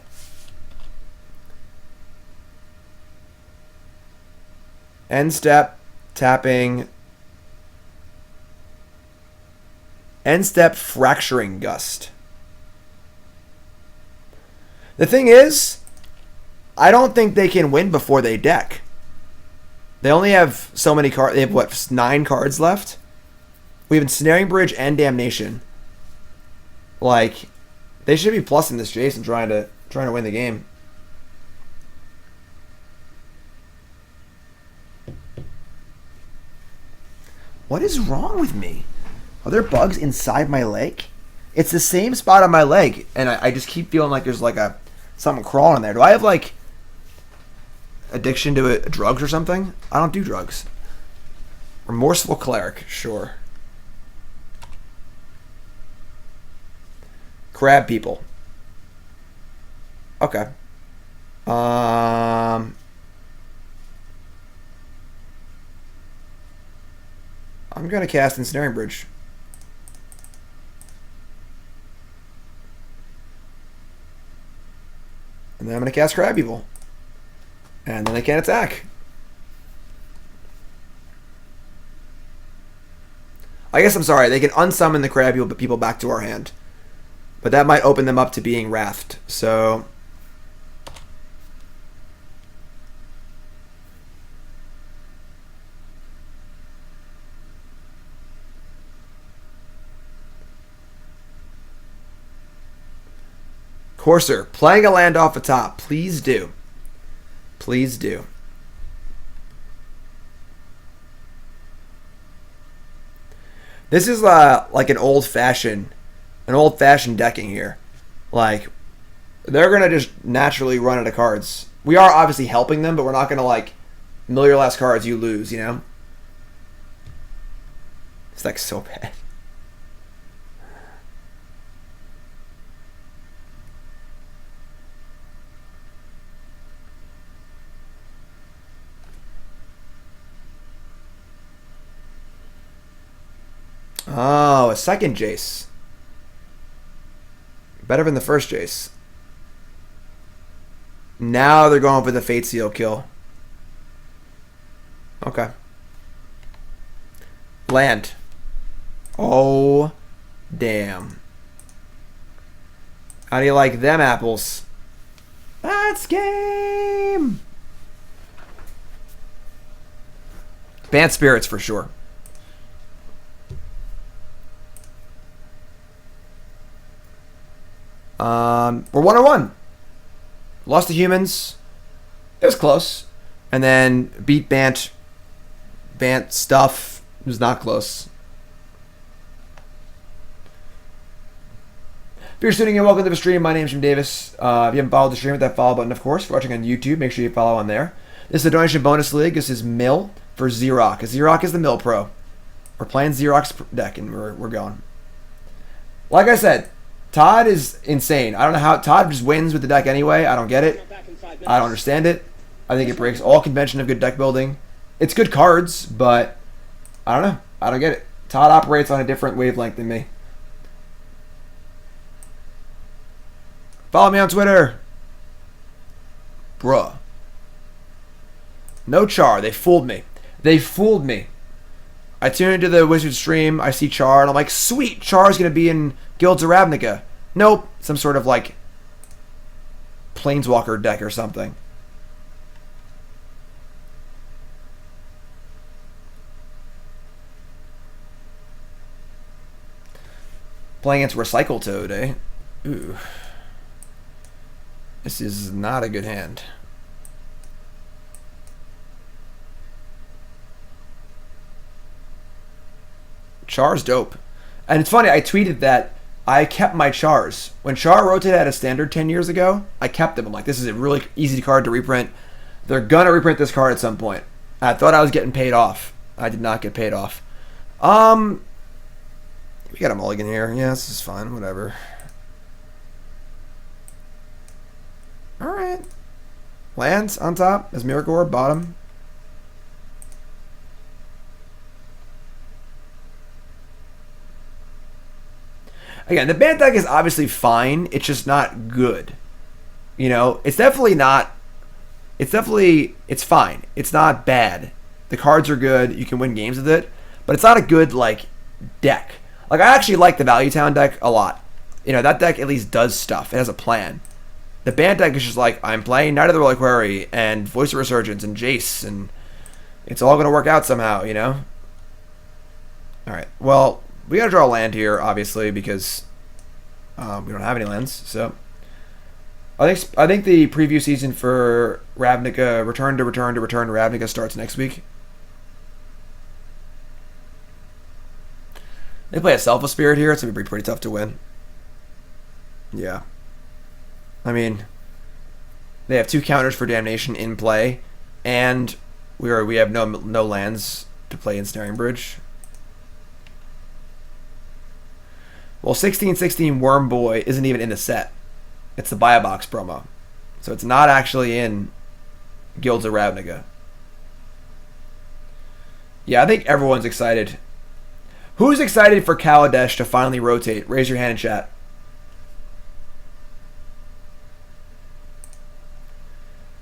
End step, tapping. End step, Fracturing Gust. The thing is, I don't think they can win before they deck. They only have so many cards. They have, what, 9 cards left? We have Ensnaring Bridge and Damnation. Like, they should be plussing this Jason trying to win the game. What is wrong with me? Are there bugs inside my leg? It's the same spot on my leg, and I just keep feeling like there's like something crawling in there. Do I have like addiction to drugs or something? I don't do drugs. Remorseful Cleric, sure. Crab people. Okay. I'm gonna cast Ensnaring Bridge. And then I'm gonna cast Crab People. And then they can't attack. I guess I'm sorry. They can unsummon the Crab people back to our hand. But that might open them up to being Wrathed. So... Courser, playing a land off the top. Please do. Please do. This is like an old-fashioned decking here. Like, they're going to just naturally run out of cards. We are obviously helping them, but we're not going to, like, mill your last cards, you lose, you know? It's, like, so bad. Oh, a second Jace. Better than the first Jace. Now they're going for the Fate Seal kill. Okay. Land. Oh, damn. How do you like them apples? That's game. Bant Spirits for sure. We're 1-1. Lost to humans. It was close. And then beat Bant. Bant stuff was not close. If you're tuning in, welcome to the stream. My name's Jim Davis. If you haven't followed the stream, hit that follow button, of course. If you're watching on YouTube, make sure you follow on there. This is the Donation Bonus League. This is Mill for Xerioc. Xerioc is the Mill Pro. We're playing Xeroc's deck, and we're going. Like I said, Todd is insane. I don't know how Todd just wins with the deck anyway. I don't get it. I don't understand it. I think it breaks all convention of good deck building. It's good cards, but I don't know. I don't get it. Todd operates on a different wavelength than me. Follow me on Twitter. Bruh. No Char. They fooled me. They fooled me. I tune into the Wizard stream. I see Char, and I'm like, sweet, Char's going to be in Guilds of Ravnica. Nope. Some sort of, like, Planeswalker deck or something. Playing against Recycle Toad, eh? Ooh. This is not a good hand. Char's dope. And it's funny, I tweeted that I kept my Chars. When Char rotated out of standard 10 years ago, I kept them. I'm like, this is a really easy card to reprint. They're going to reprint this card at some point. I thought I was getting paid off. I did not get paid off. We got a mulligan here. Yeah, this is fine. Whatever. Alright. Lands on top. Mesmeric Orb, bottom. Again, the Bant deck is obviously fine. It's just not good. You know, it's definitely not... It's fine. It's not bad. The cards are good. You can win games with it. But it's not a good, like, deck. Like, I actually like the Value Town deck a lot. You know, that deck at least does stuff. It has a plan. The Bant deck is just like, I'm playing Knight of the Reliquary and Voice of Resurgence and Jace, and it's all going to work out somehow, you know? Alright, well... We gotta draw a land here, obviously, because we don't have any lands. So I think the preview season for Ravnica, Return to Ravnica starts next week. They play a Selfless Spirit here. It's gonna be pretty tough to win. Yeah, I mean, they have 2 counters for Damnation in play, and we have no lands to play Ensnaring Bridge. Well, 1616 Worm Boy isn't even in the set. It's the Buy a Box promo. So it's not actually in Guilds of Ravnica. Yeah, I think everyone's excited. Who's excited for Kaladesh to finally rotate? Raise your hand in chat.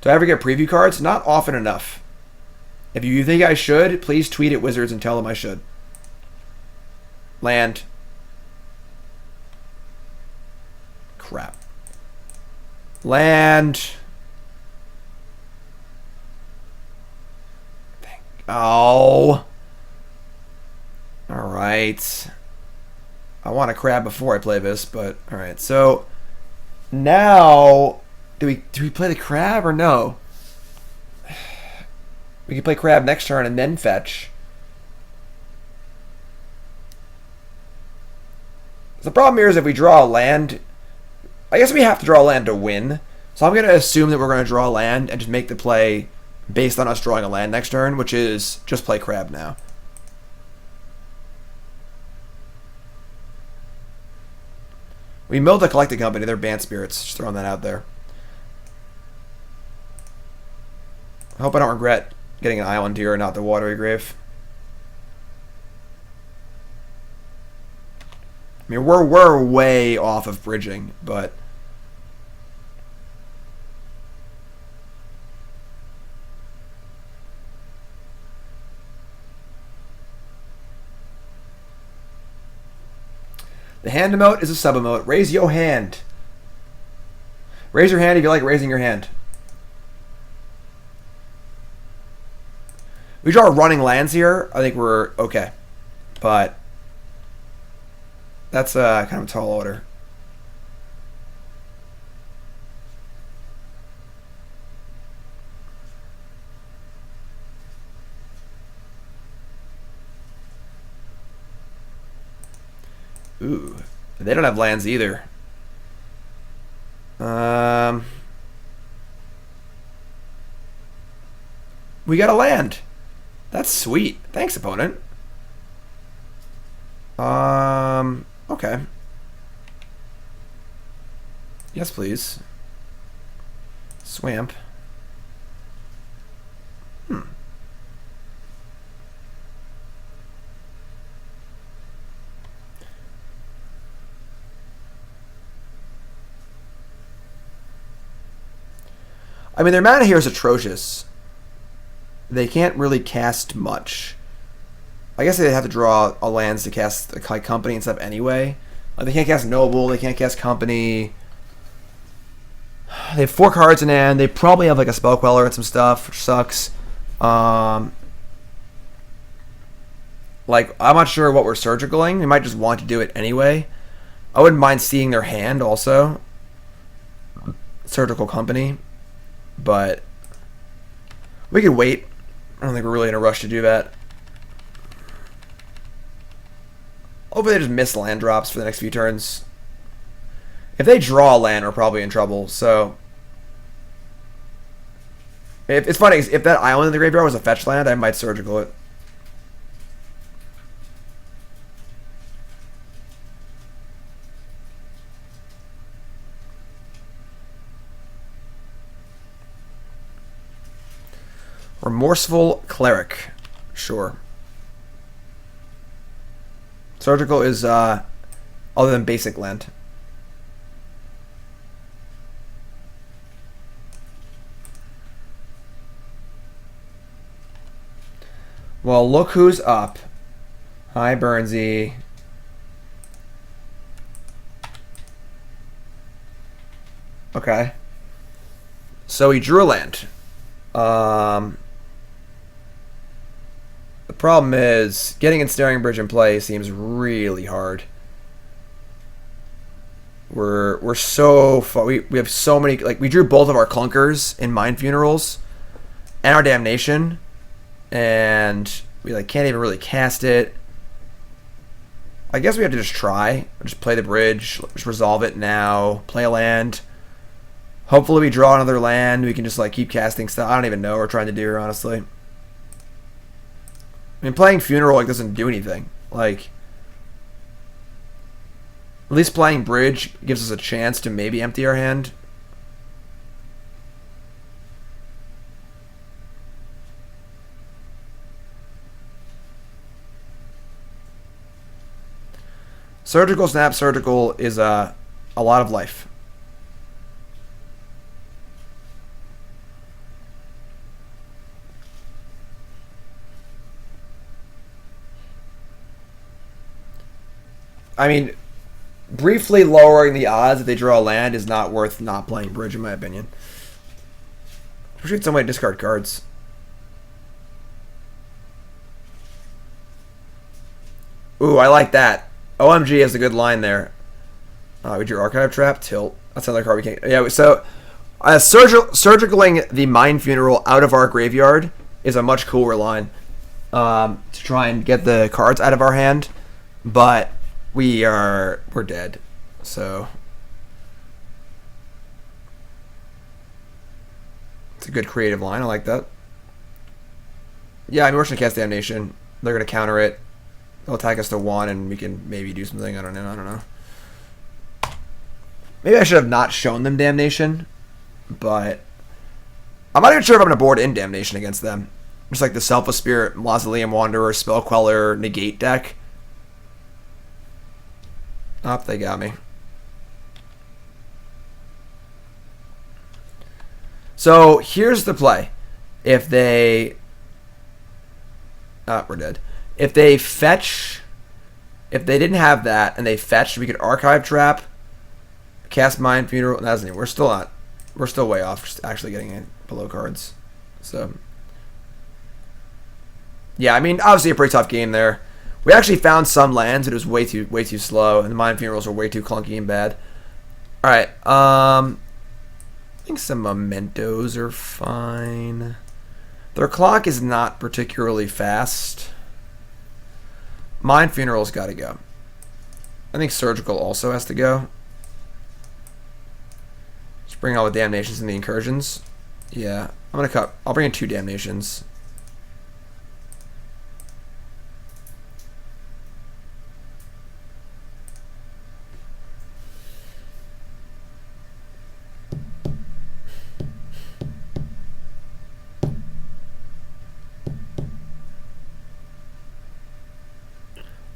Do I ever get preview cards? Not often enough. If you think I should, please tweet at Wizards and tell them I should. Land. Crap. Land. Oh. Alright. I want a crab before I play this, but alright. So now do we play the crab or no? We can play crab next turn and then fetch. The problem here is if we draw a land, I guess we have to draw a land to win. So I'm going to assume that we're going to draw a land and just make the play based on us drawing a land next turn, which is just play crab now. We milled the Collecting Company. They're Bant Spirits. Just throwing that out there. I hope I don't regret getting an island here and not the Watery Grave. I mean, we're way off of bridging, but the hand emote is a sub emote. Raise your hand. Raise your hand if you like raising your hand. We draw running lands here. I think we're okay, but that's kind of a tall order. Ooh. They don't have lands either. We got a land. That's sweet. Thanks, opponent. Okay. Yes, please. Swamp. I mean, their mana here is atrocious. They can't really cast much. I guess they have to draw a lands to cast like Company and stuff anyway. Like, they can't cast Noble, they can't cast Company. They have 4 cards in hand. They probably have like a Spell Queller and some stuff, which sucks. Like, I'm not sure what we're surgicaling. They might just want to do it anyway. I wouldn't mind seeing their hand also. Surgical Company. But we could wait. I don't think we're really in a rush to do that. Hopefully they just miss land drops for the next few turns. If they draw a land, we're probably in trouble. So it's funny, if that island in the graveyard was a fetch land, I might surgical it. Remorseful Cleric. Sure. Surgical is other than basic land. Well, look who's up. Hi, Burnsy. Okay. So he drew a land. The problem is getting Ensnaring Bridge in play seems really hard. We're so far. We have so many. Like, we drew both of our clunkers in Mind Funerals and our Damnation, and we like can't even really cast it. I guess we have to just try. Just play the bridge. Just resolve it now. Play a land. Hopefully we draw another land. We can just like keep casting stuff. I don't even know what we're trying to do here, honestly. I mean, playing Funeral like doesn't do anything. Like, at least playing Bridge gives us a chance to maybe empty our hand. Surgical Snap Surgical is a lot of life. I mean, briefly lowering the odds if they draw a land is not worth not playing Bridge, in my opinion. Especially if somebody discard cards. Ooh, I like that. OMG has a good line there. We drew Archive Trap, Tilt. That's another card we can't... Yeah, so surgicaling the Mind Funeral out of our graveyard is a much cooler line to try and get the cards out of our hand. But we're dead. So it's a good creative line. I like that. Yeah, I mean, we're just gonna cast Damnation. They're gonna counter it. They'll attack us to 1, and we can maybe do something. I don't know. Maybe I should have not shown them Damnation, but I'm not even sure if I'm gonna board in Damnation against them. Just like the Selfless Spirit, Mausoleum Wanderer, Spell Queller, Negate deck. Oh, they got me. So here's the play. If they... we're dead. If they fetch... If they didn't have that and they fetched, we could Archive Trap, cast Mind Funeral. That doesn't even... We're still not... We're still way off just actually getting it below cards. So... Yeah, I mean, obviously a pretty tough game there. We actually found some lands, but it was way too slow, and the Mind Funerals were way too clunky and bad. Alright, I think some Mementos are fine. Their clock is not particularly fast. Mind Funeral's gotta go. I think Surgical also has to go. Just bring all the Damnations and the Incursions. Yeah, I'm gonna cut. I'll bring in 2 Damnations.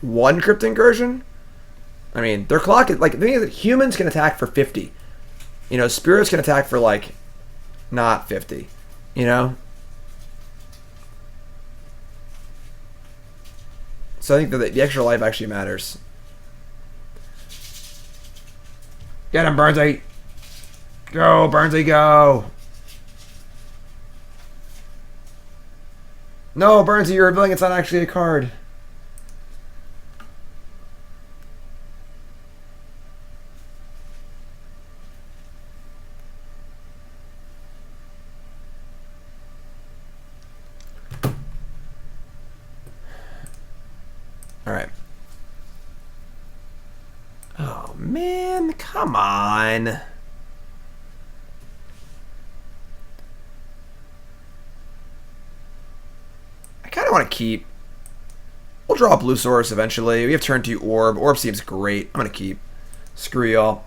One Crypt Incursion? I mean, their clock is like the thing is that humans can attack for 50. You know, spirits can attack for like not 50. You know? So I think that the extra life actually matters. Get him, Burnsy! Go, Burnsy, go! No, Burnsy, you're revealing it's not actually a card. Alright. Oh, man. Come on. I kind of want to keep. We'll draw a Blue Source eventually. We have turn 2 Orb. Orb seems great. I'm going to keep. Screw y'all.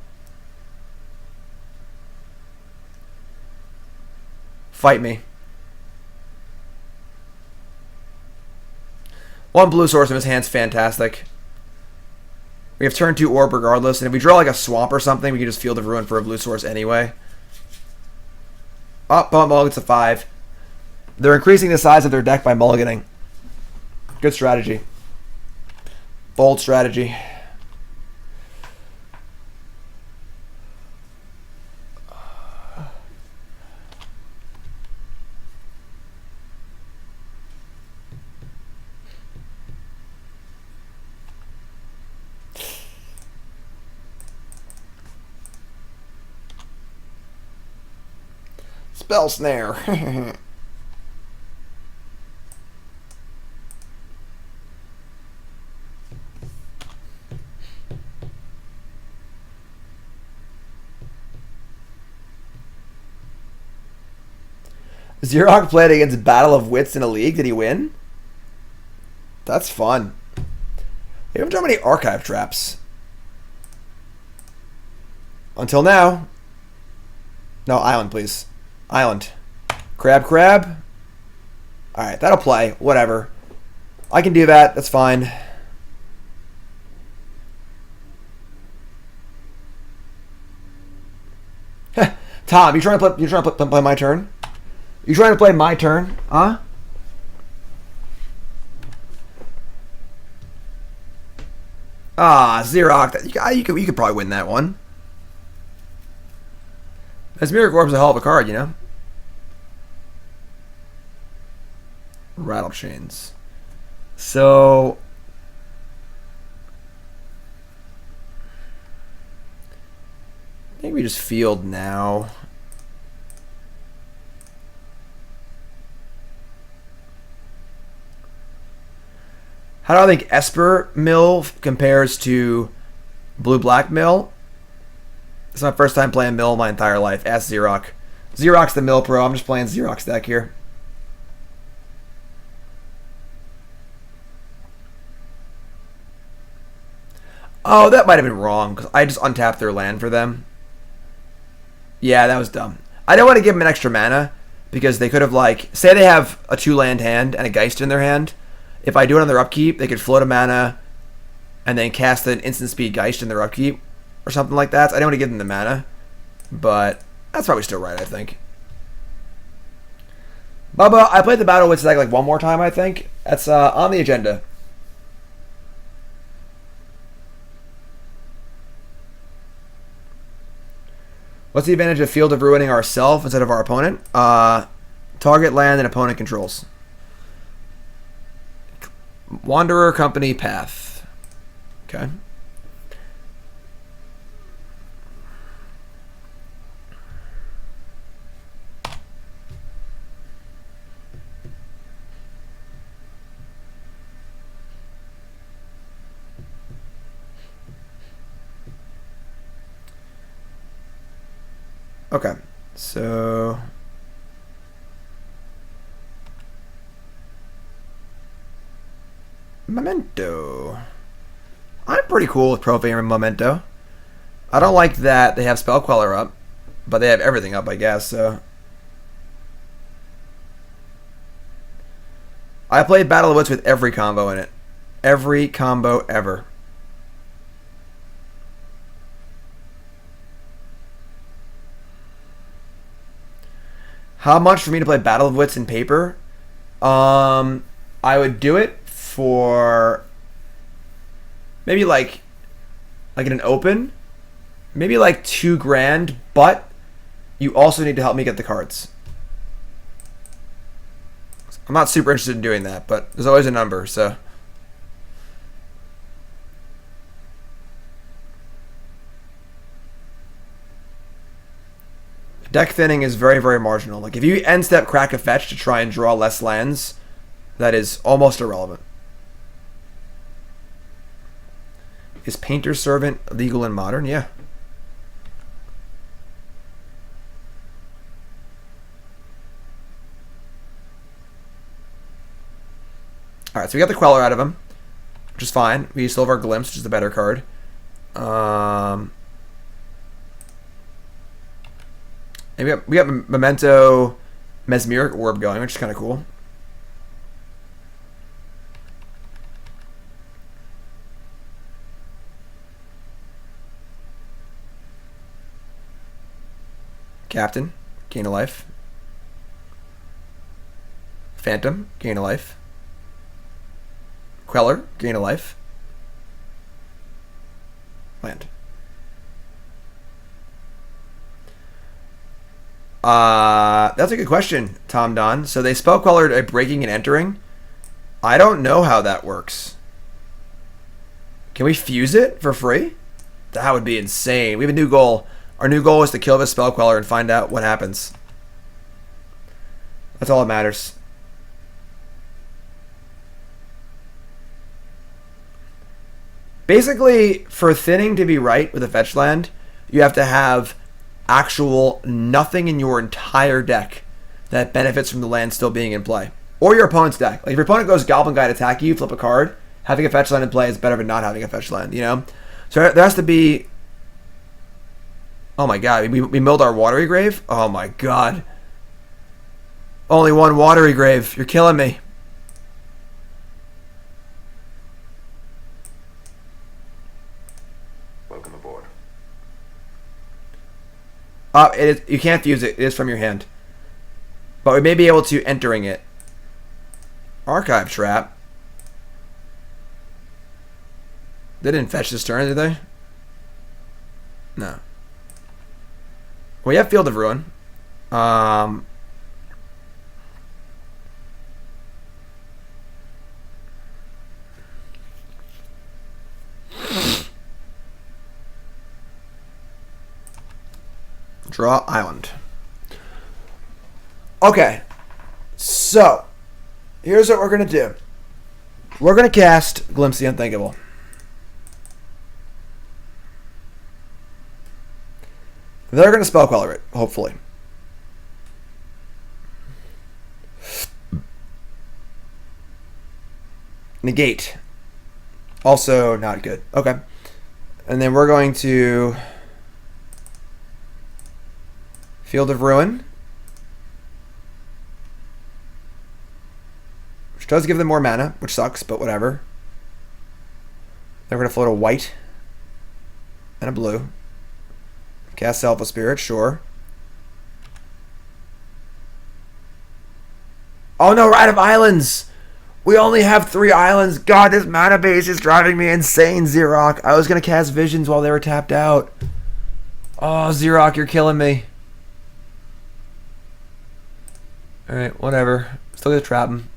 Fight me. 1 Blue Source in his hand's fantastic. We have turn 2 Orb regardless, and if we draw like a Swamp or something, we can just Field of Ruin for a Blue Source anyway. Oh, Bump Mulligan gets a 5. They're increasing the size of their deck by mulliganing. Good strategy. Bold strategy. Spell Snare. Xerioc played against Battle of Wits in a league. Did he win? That's fun. We haven't drawn many archive traps. Until now. No, Island, please. Island. Crab, crab. Alright, that'll play. Whatever. I can do that. That's fine. Tom, you trying to play my turn? You trying to play my turn? Huh? Ah, Xerioc. You could probably win that one. Mesmeric Orb is a hell of a card, you know? Rattle Chains. So... I think we just field now. How do I think Esper Mill compares to Blue-Black Mill? It's my first time playing Mill my entire life. Ask Xerioc. Xerioc's the Mill Pro. I'm just playing Xerioc's deck here. Oh, that might have been wrong, because I just untapped their land for them. Yeah, that was dumb. I don't want to give them an extra mana, because they could have, like... Say they have a 2-land hand and a Geist in their hand. If I do it on their upkeep, they could float a mana and then cast an instant speed Geist in their upkeep or something like that. So I don't want to give them the mana, but that's probably still right, I think. Bubba, I played the Battle Wits deck like one more time, I think. That's on the agenda. What's the advantage of Field of Ruining ourselves instead of our opponent? Target land and opponent controls. Wanderer, Company, Path. Okay. Okay, so Memento. I'm pretty cool with Profane Memento. I don't like that they have Spell Queller up, but they have everything up, I guess. So I played Battle of the Woods with every combo in it. Every combo ever. How much for me to play Battle of Wits in paper? I would do it for maybe like in an open, maybe like $2,000. But you also need to help me get the cards. I'm not super interested in doing that, but there's always a number. So deck thinning is very, very marginal. Like if you end step crack a fetch to try and draw less lands, that is almost irrelevant. Is Painter's Servant legal in Modern? Yeah. Alright, so we got the Queller out of him, which is fine. We still have our Glimpse, which is the better card. And we got Memento Mesmeric Orb going, which is kind of cool. Captain, gain a life. Phantom, gain a life. Queller, gain a life. Land. That's a good question, Tom Don. So they spell Queller at breaking and entering. I don't know how that works. Can we fuse it for free? That would be insane. We have a new goal. Our new goal is to kill this spell Queller and find out what happens. That's all that matters. Basically, for thinning to be right with a fetch land, you have to have actual nothing in your entire deck that benefits from the land still being in play. Or your opponent's deck. Like if your opponent goes Goblin Guide attack you, flip a card, having a fetch land in play is better than not having a fetch land, you know? So there has to be... Oh my god, we milled our Watery Grave? Oh my god. Only one Watery Grave. You're killing me. Welcome aboard. You can't fuse it. It is from your hand. But we may be able to entering it. Archive Trap. They didn't fetch this turn, did they? No. We have Field of Ruin. Draw Island. Okay. So, here's what we're going to do. We're going to cast Glimpse the Unthinkable. They're going to spell Queller it, hopefully. Negate. Also not good. Okay. And then we're going to Field of Ruin, which does give them more mana, which sucks, but whatever. Then we're going to float a white and a blue. Cast Self of Spirit, sure. Oh no, we're out of islands! We only have 3 islands. God, this mana base is driving me insane, Xerioc. I was going to cast Visions while they were tapped out. Oh, Xerioc, you're killing me. Alright, whatever. Still gonna trap him.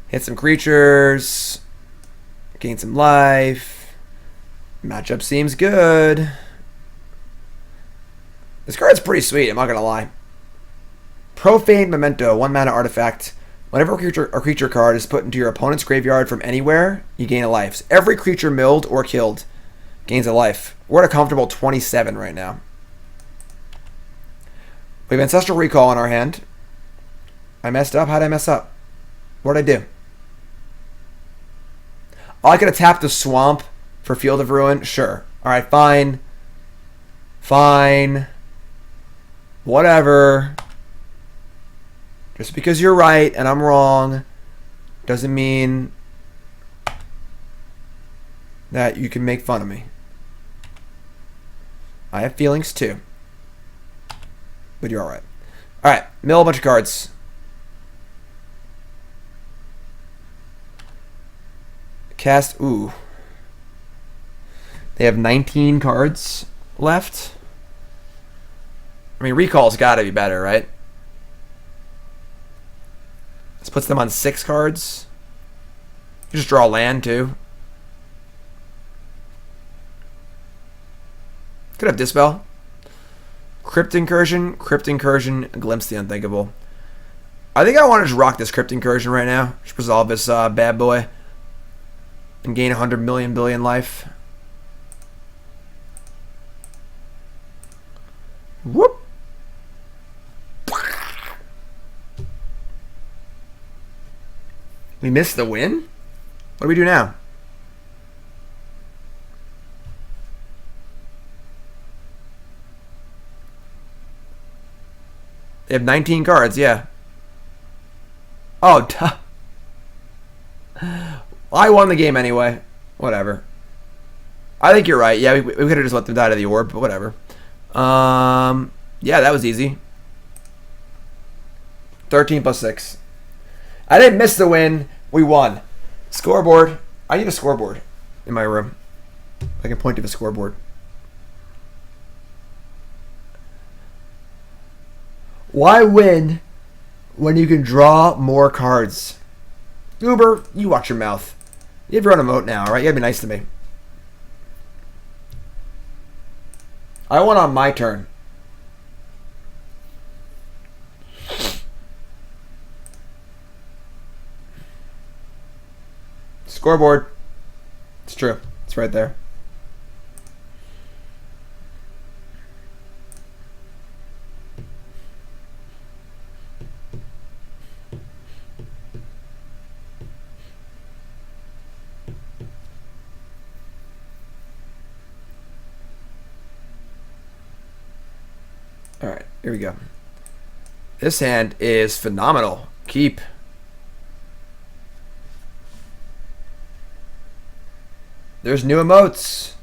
Hit some creatures. Gain some life. Matchup seems good. This card's pretty sweet, I'm not gonna lie. Profane Memento, 1 mana artifact. Whenever a creature card is put into your opponent's graveyard from anywhere, you gain a life. So every creature milled or killed gains a life. We're at a comfortable 27 right now. We have Ancestral Recall in our hand. I messed up. How did I mess up? What did I do? Oh, I could have tapped the Swamp for Field of Ruin? Sure. Alright, fine. Fine. Whatever. Just because you're right and I'm wrong doesn't mean that you can make fun of me. I have feelings too. But you're alright. Alright, mill a bunch of cards. Cast, ooh. They have 19 cards left. I mean, Recall's gotta be better, right? This puts them on 6 cards. You just draw land too. Could have Dispel. Crypt Incursion, Glimpse the Unthinkable. I think I want to just rock this Crypt Incursion right now. Just resolve this bad boy. And gain 100 million billion life. Whoop. We missed the win? What do we do now? They have 19 cards, yeah. Oh, I won the game anyway. Whatever. I think you're right. Yeah, we could have just let them die to the orb, but whatever. Yeah, that was easy. 13 plus 6. I didn't miss the win. We won. Scoreboard. I need a scoreboard in my room. I can point to the scoreboard. Why win when you can draw more cards? Uber, you watch your mouth. You have your own emote now, alright? You gotta be nice to me. I won on my turn. Scoreboard. It's true. It's right there. Alright, here we go. This hand is phenomenal. Keep. There's new emotes.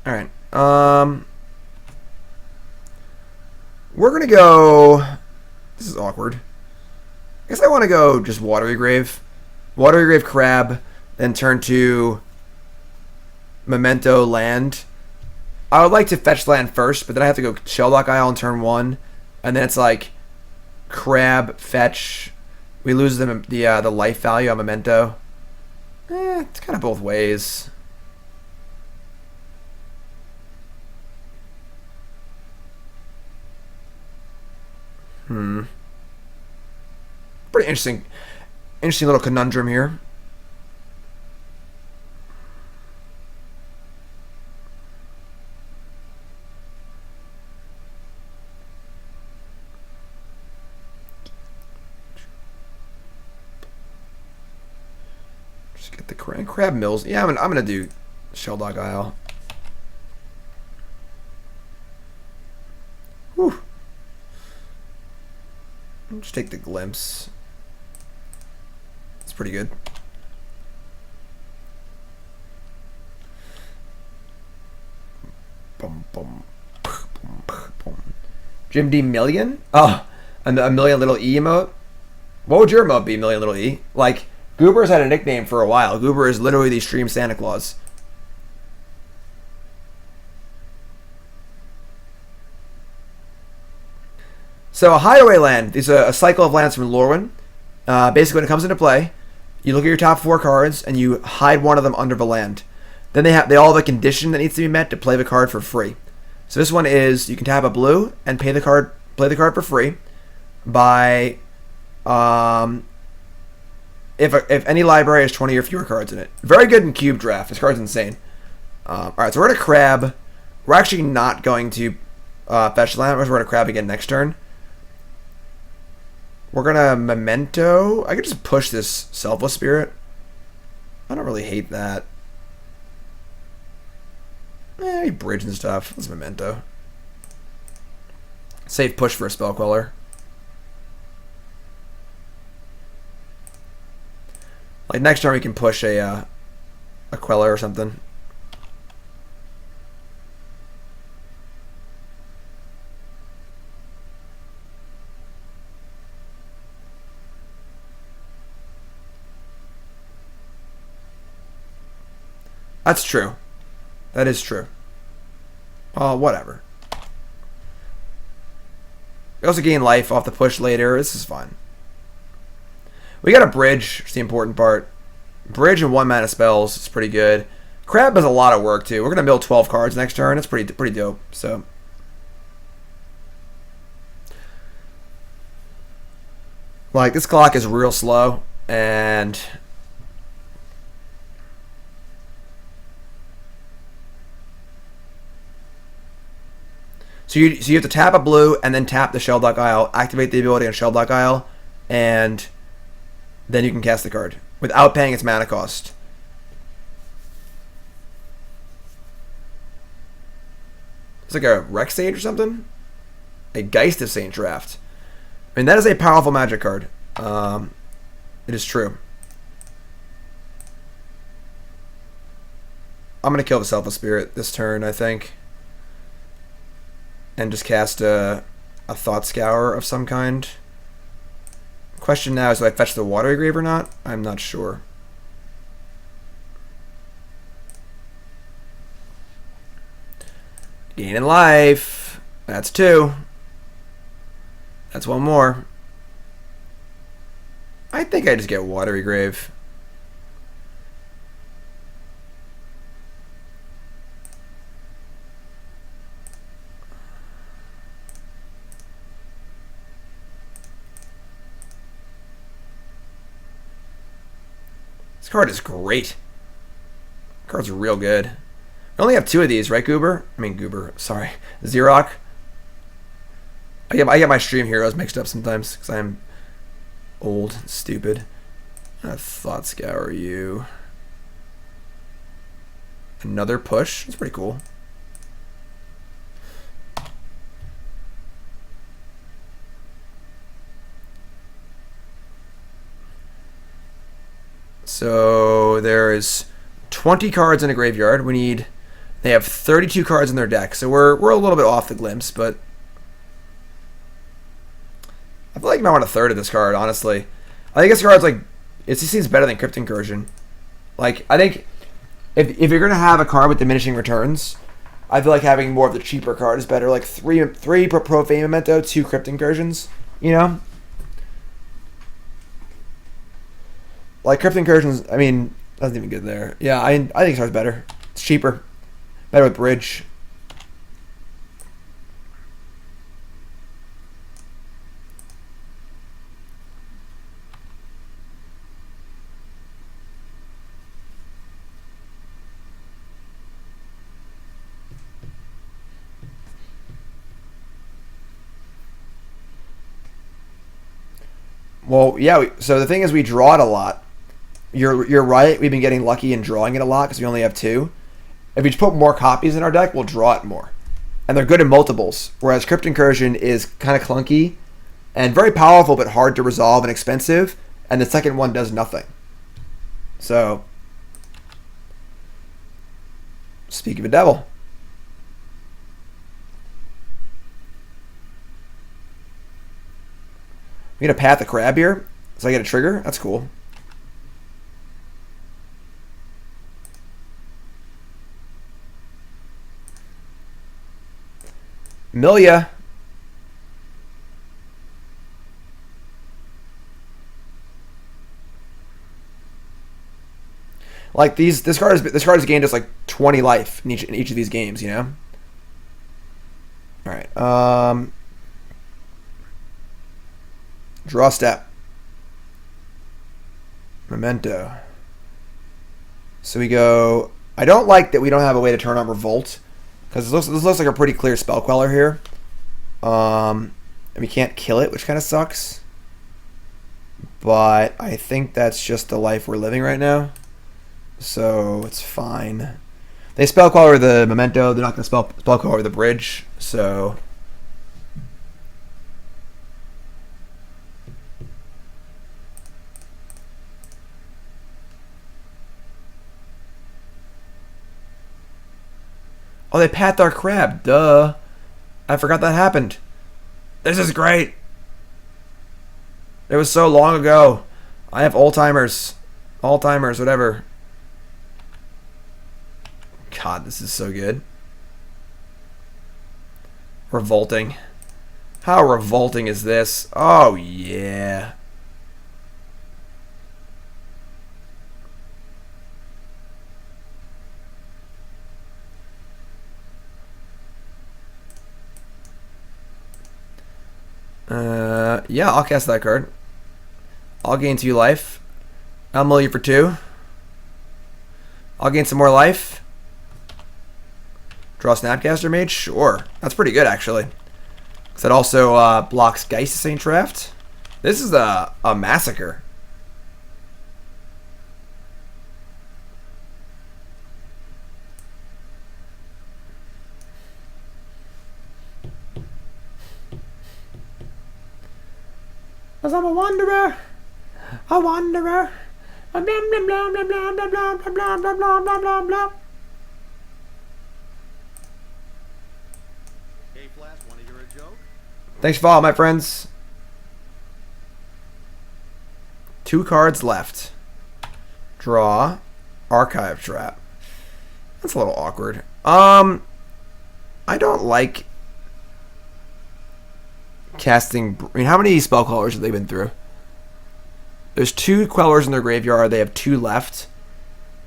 Alright. We're gonna go. This is awkward. I guess I want to go just Watery Grave. Watery Grave Crab, then turn to Memento land. I would like to fetch land first, but then I have to go Shelldock Isle on turn 1. And then it's like Crab, fetch. We lose the life value on Memento. It's kind of both ways. Pretty interesting little conundrum here. Just get the crab mills. Yeah, I'm gonna do Shelldock Isle. Whew. Just take the Glimpse. It's pretty good. Boom, boom, boom, boom. Jim D Million? Oh, a million little E emote? What would your emote be, million little E? Like, Goober's had a nickname for a while. Goober is literally the stream Santa Claus. So, a hideaway land is a cycle of lands from Lorwyn. Basically, when it comes into play, you look at your top 4 cards and you hide one of them under the land. then they all have a condition that needs to be met to play the card for free. So this one is you can tap a blue and play the card for free by if any library has 20 or fewer cards in it. Very good in cube draft. This card's insane. All right, so we're at a crab. We're actually not going to fetch land. We're at a crab again next turn. We're gonna Memento. I could just push this Selfless Spirit. I don't really hate that. Bridge and stuff. Let's Memento. Safe push for a Spell Queller. Like next turn we can push a Queller or something. That's true. That is true. Whatever. We also gain life off the push later. This is fine. We got a bridge, which is the important part. Bridge and 1 mana spells is pretty good. Crab does a lot of work too. We're gonna build 12 cards next turn. It's pretty dope. So like this clock is real slow and So you have to tap a blue and then tap the Shelldock Isle, activate the ability on Shelldock Isle, and then you can cast the card without paying its mana cost. It's like a Rex Sage or something? A Geist of Saint draft. I mean, that is a powerful magic card. It is true. I'm going to kill the Selfless Spirit this turn, I think. And just cast a Thought Scour of some kind. Question now is, do I fetch the Watery Grave or not? I'm not sure. Gain in life. That's 2. That's 1 more. I think I just get Watery Grave. This card is great. This card's real good. I only have 2 of these, right, Goober? I mean, Goober. Sorry. Xerioc. I get my stream heroes mixed up sometimes because I'm old and stupid. Thought Scour you. Another push. That's pretty cool. So there is 20 cards in a graveyard. They have 32 cards in their deck. So we're a little bit off the Glimpse, but I feel like I might want a third of this card, honestly. I think this card's like, it seems better than Crypt Incursion. Like, I think if you're going to have a card with diminishing returns, I feel like having more of the cheaper card is better. Like 3 Profane Memento, 2 Crypt Incursions, you know? Like Crypt Incursions, I mean, that's even good there. Yeah, I think this card's better. It's cheaper. Better with Bridge. Well, yeah, so the thing is we draw it a lot. You're right, we've been getting lucky in drawing it a lot because we only have 2. If we just put more copies in our deck, we'll draw it more. And they're good in multiples, whereas Crypt Incursion is kind of clunky and very powerful but hard to resolve and expensive, and the second one does nothing. So, speak of a devil. We get a Path of Crab here, so I get a trigger. That's cool. Milia. Like this card has gained us like 20 life in each of these games, you know. All right. Draw step. Memento. So we go. I don't like that we don't have a way to turn on Revolt, because this looks like a pretty clear spell queller here. And we can't kill it, which kind of sucks. But I think that's just the life we're living right now. So it's fine. They spell queller the Memento. They're not going to spell queller the bridge. So oh, they path our crab. Duh. I forgot that happened. This is great. It was so long ago. I have Alzheimer's. Alzheimer's, whatever. God, this is so good. Revolting. How revolting is this? Oh, yeah. Yeah, I'll cast that card. I'll gain 2 life. I'll mill you for 2. I'll gain some more life. Draw Snapcaster Mage? Sure. That's pretty good, actually. Because that also blocks Geist Saint Draft. This is a massacre. Because I'm a wanderer. A wanderer. A blah blah blah blah blah blah blah blah blah blah blah blah blah. Hey, Flash, want to hear a joke? Thanks for following, my friends. 2 cards left. Draw. Archive Trap. That's a little awkward. I don't like casting. I mean, how many spell quellers have they been through? There's 2 quellers in their graveyard. They have 2 left.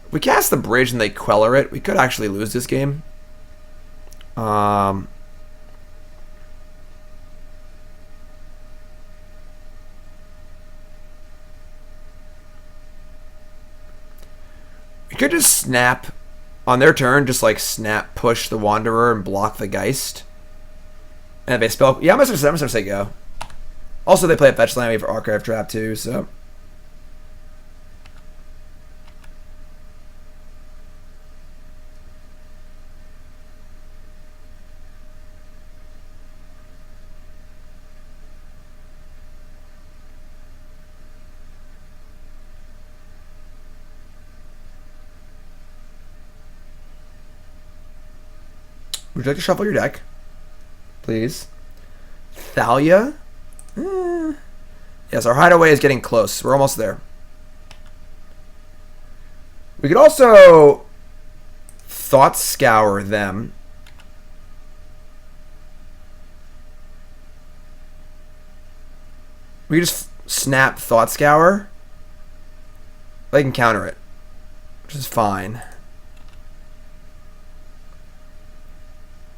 If we cast the bridge and they queller it, we could actually lose this game. We could just snap on their turn, just like snap push the Wanderer and block the Geist. And if they spell, yeah, I'm gonna say go. Also, they play a fetch land for Archive Trap too, so. Would you like to shuffle your deck? Please. Thalia? Yes, our hideaway is getting close. We're almost there. We could also Thought Scour them. We just snap Thought Scour. They can counter it, which is fine.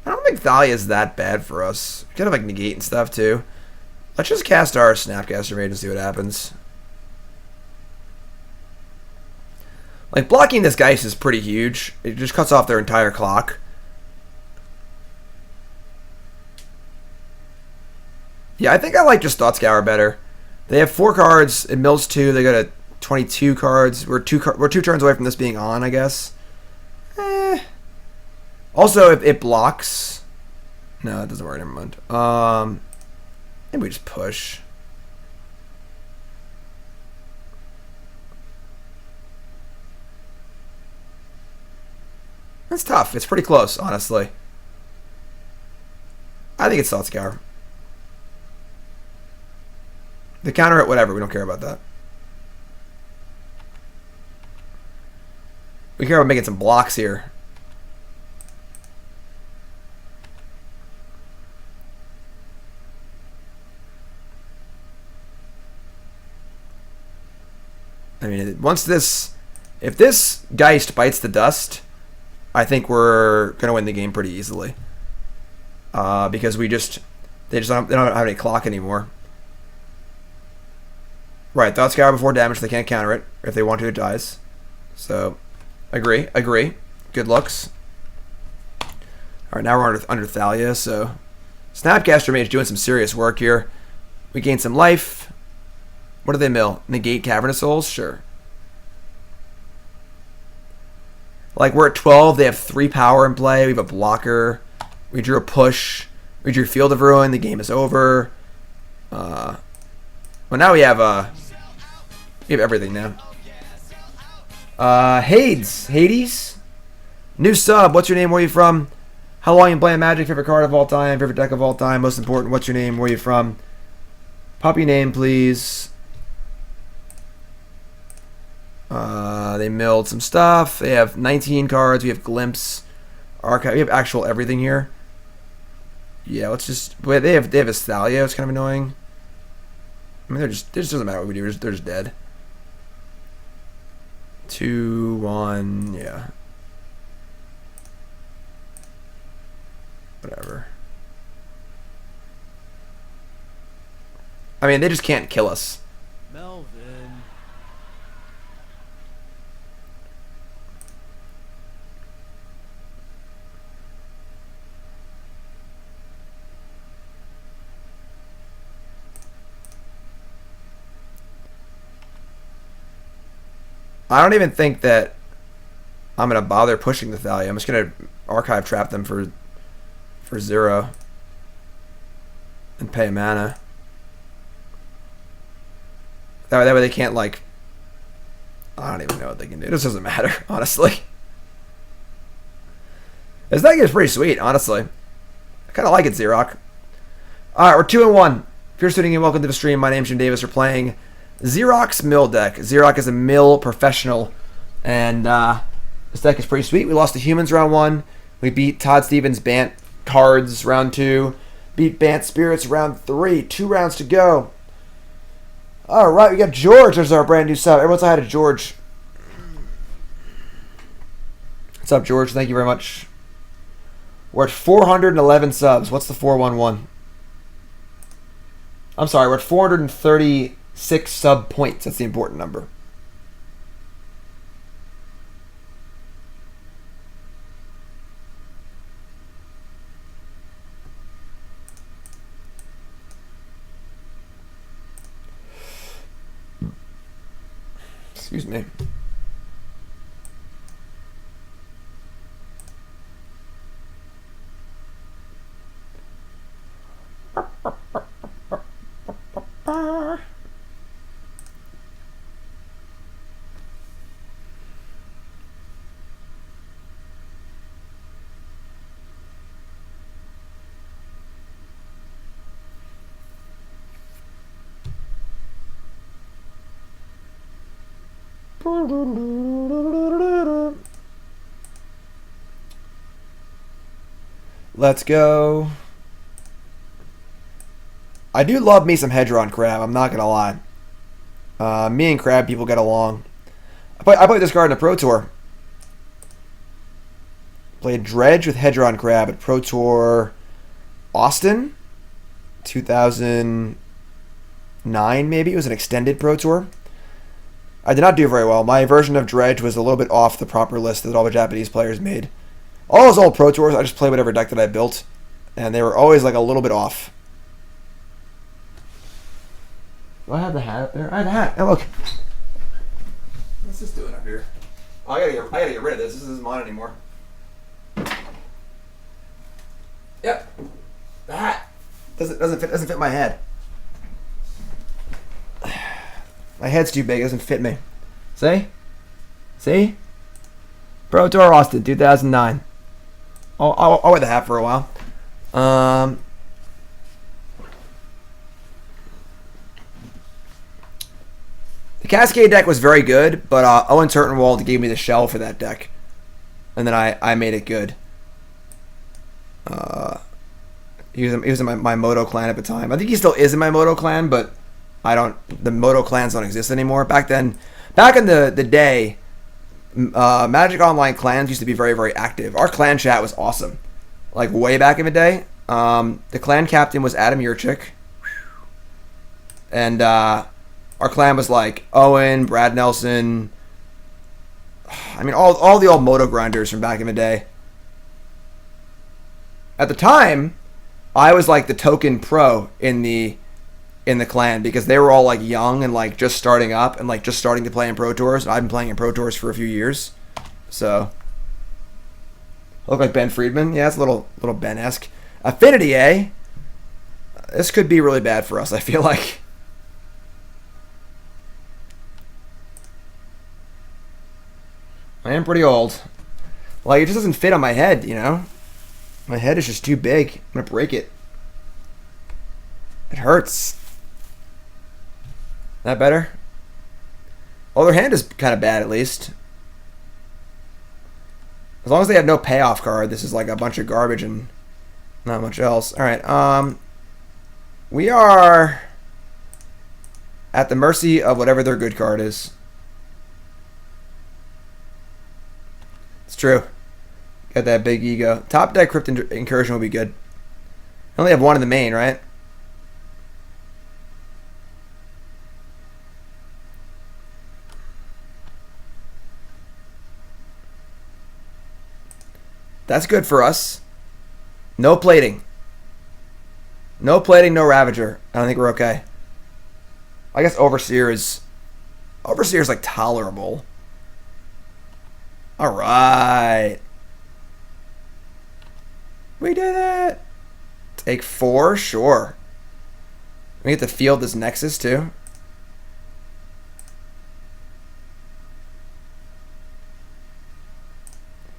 I don't think Thalia is that bad for us. We kind of like negate and stuff too. Let's just cast our Snapcaster Mage and see what happens. Like, blocking this Geist is pretty huge. It just cuts off their entire clock. Yeah, I think I like just Thought Scour better. They have 4 cards. It mills 2. They go to 22 cards. We're 2 turns away from this being on, I guess. Also, if it blocks... No, it doesn't work. Never mind. Maybe we just push. That's tough. It's pretty close, honestly. I think it's Thought Scour. They counter it, whatever. We don't care about that. We care about making some blocks here. I mean, once this If this Geist bites the dust, I think we're gonna win the game pretty easily. Because they don't have any clock anymore. Right, Thought Scour before damage, they can't counter it. If they want to, it dies. So, agree. Good looks. Alright, now we're under Thalia, so... Snapcaster Mage doing some serious work here. We gain some life. What do they mill? Negate Cavernous Souls? Sure. Like, we're at 12, they have 3 power in play, we have a blocker, we drew a push, we drew Field of Ruin, the game is over. Well, now we have everything now. Hades? New sub, what's your name, where are you from? How long you playing Magic, favorite card of all time, favorite deck of all time, most important, what's your name, where are you from? Pop your name, please. They milled some stuff. They have 19 cards. We have Glimpse, Archive. We have actual everything here. Yeah, let's just... Wait, they have a Thalia. It's kind of annoying. I mean, it just doesn't matter what we do. They're just dead. 2, 1, yeah. Whatever. I mean, they just can't kill us. Melvin. I don't even think that I'm going to bother pushing the Thalia. I'm just going to Archive trap them for 0 and pay a mana. That way they can't, like... I don't even know what they can do. It just doesn't matter, honestly. This deck is pretty sweet, honestly. I kind of like it, Xerioc. Alright, we're 2-1. If you're tuning in, welcome to the stream. My name's Jim Davis. We're playing Xerioc's Mill deck. Xerioc is a mill professional, and this deck is pretty sweet. We lost to Humans round 1. We beat Todd Stevens' Bant cards round 2. Beat Bant Spirits round 3. 2 rounds to go. Alright, we got George as our brand new sub. Everyone say hi to George. What's up, George? Thank you very much. We're at 411 subs. What's the 411? I'm sorry, we're at 436 sub points. That's the important number. Excuse me. Let's go. I do love me some Hedron Crab, I'm not going to lie. Me and Crab people get along. I played this card in a Pro Tour. Played Dredge with Hedron Crab at Pro Tour Austin, 2009 maybe. It was an extended Pro Tour. I did not do very well. My version of Dredge was a little bit off the proper list that all the Japanese players made. All those old Pro Tours, I just played whatever deck that I built, and they were always like a little bit off. Do I have the hat up there? I have the hat. Oh, look. What's this doing up here? Oh, I gotta get rid of this. This isn't mine anymore. Yep. The hat. Doesn't fit my head. My head's too big. It doesn't fit me. See? See? Pro Tour Austin, 2009. I'll wear the hat for a while. The Cascade deck was very good, but Owen Turtenwald gave me the shell for that deck. And then I made it good. He was in my Moto clan at the time. I think he still is in my Moto clan, but the Moto clans don't exist anymore. Back in the day, Magic Online clans used to be very, very active. Our clan chat was awesome. Like, way back in the day. The clan captain was Adam Yurchik. And our clan was like Owen, Brad Nelson. I mean, all the old moto grinders from back in the day. At the time, I was like the token pro in the clan because they were all like young and like just starting up and like just starting to play in Pro Tours. I've been playing in Pro Tours for a few years, so I look like Ben Friedman. Yeah, it's a little Ben-esque. Affinity, eh? This could be really bad for us, I feel like. I am pretty old. Like, it just doesn't fit on my head, you know? My head is just too big. I'm gonna break it. It hurts. That better? Well, their hand is kind of bad, at least. As long as they have no payoff card, this is like a bunch of garbage and not much else. Alright, we are at the mercy of whatever their good card is. It's true. Got that big ego. Top deck Crypt Incursion will be good. I only have one in the main, right? That's good for us. No plating. No plating, no Ravager. I don't think we're okay. I guess Overseer is like tolerable. Alright. We did it. Take 4, sure. We get to field this Nexus too.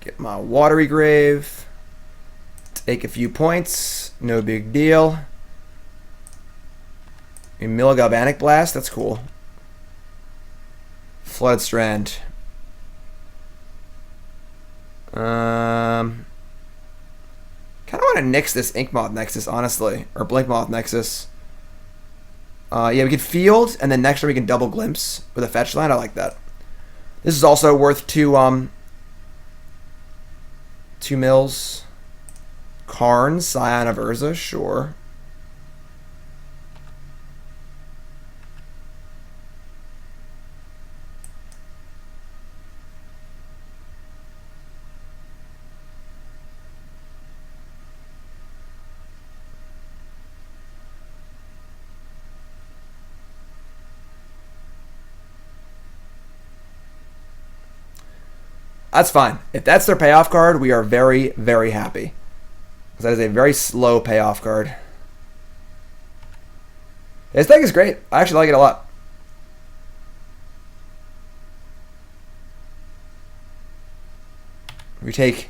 Get my Watery Grave. Take a few points. No big deal. A Mill Galvanic Blast. That's cool. Flooded Strand. Kind of want to nix this Ink Moth Nexus, honestly. Or Blink Moth Nexus. Yeah, we can field, and then next turn we can double Glimpse with a fetch line. I like that. This is also worth 2 mills. Karn, Scion of Urza, sure. That's fine. If that's their payoff card, we are very, very happy. Because that is a very slow payoff card. This deck is great. I actually like it a lot. We take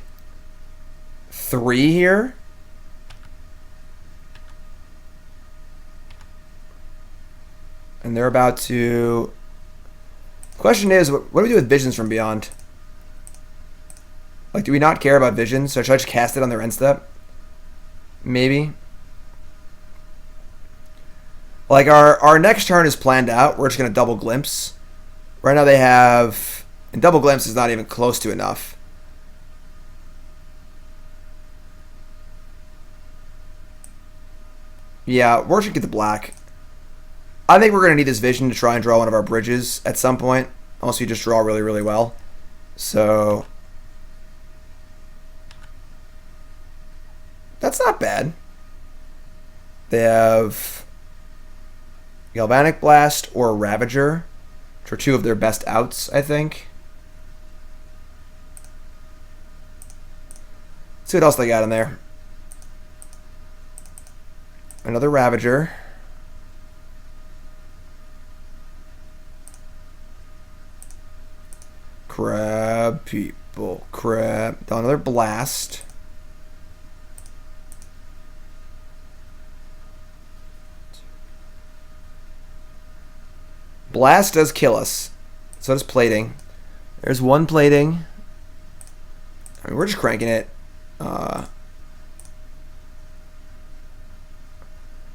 3 here. And they're about to... The question is, what do we do with Visions from Beyond? Like, do we not care about Visions? So should I just cast it on their end step? Maybe. Like, our next turn is planned out. We're just going to double Glimpse. Right now they have... And double Glimpse is not even close to enough. Yeah, we're just going to get the black. I think we're going to need this Vision to try and draw one of our bridges at some point. Unless we just draw really, really well. So... That's not bad. They have Galvanic Blast or Ravager, which are 2 of their best outs, I think. Let's see what else they got in there. Another Ravager. Crab, people. Crab. Another Blast. Blast does kill us. So does plating. There's 1 plating. I mean, we're just cranking it.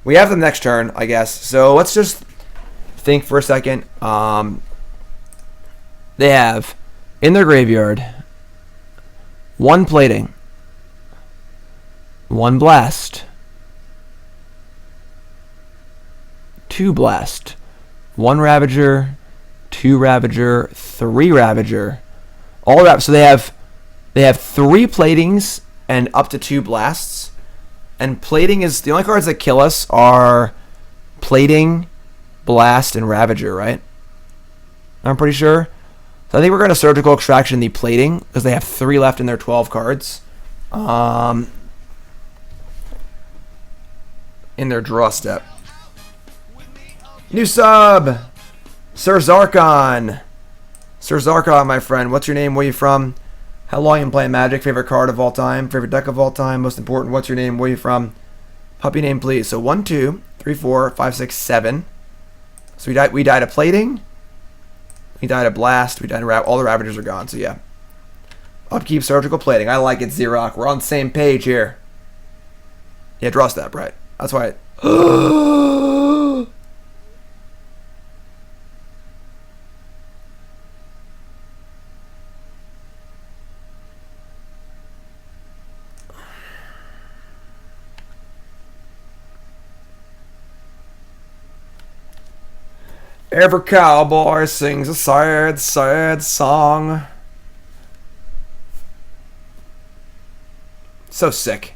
We have them next turn, I guess. So let's just think for a second. They have in their graveyard, 1 plating, 1 blast, 2 blast, 1 ravager, 2 ravager, 3 ravager, all so they have 3 platings and up to 2 blasts. And plating is the only cards that kill us are plating, blast, and ravager, right? I'm pretty sure. So I think we're going to surgical extraction the plating because they have 3 left in their 12 cards. In their draw step. New sub! Sir Zarkon, my friend. What's your name? Where you from? How long you been playing Magic? Favorite card of all time? Favorite deck of all time? Most important, what's your name? Where you from? Puppy name, please. So 1, 2, 3, 4, 5, 6, 7. So we died of plating. We died of blast. We died of all the Ravagers are gone. So yeah. Upkeep surgical plating. I like it, Xerioc. We're on the same page here. Yeah, draw step, right. That's why every cowboy sings a sad, sad song. So sick.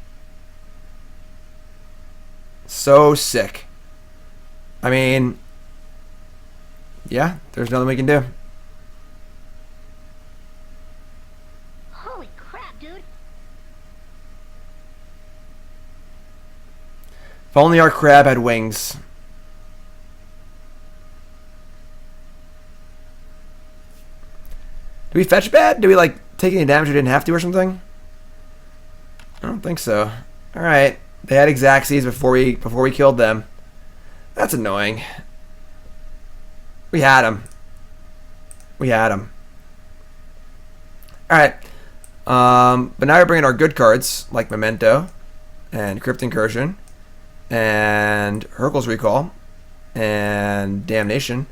So sick. I mean, yeah, there's nothing we can do. Holy crap, dude. If only our crab had wings. Do we fetch bad? Do we like take any damage we didn't have to or something? I don't think so. Alright. They had Xaxes before we killed them. That's annoying. We had them. Alright. But now we're bringing our good cards, like Memento, and Crypt Incursion, and Hurkyl's Recall, and Damnation.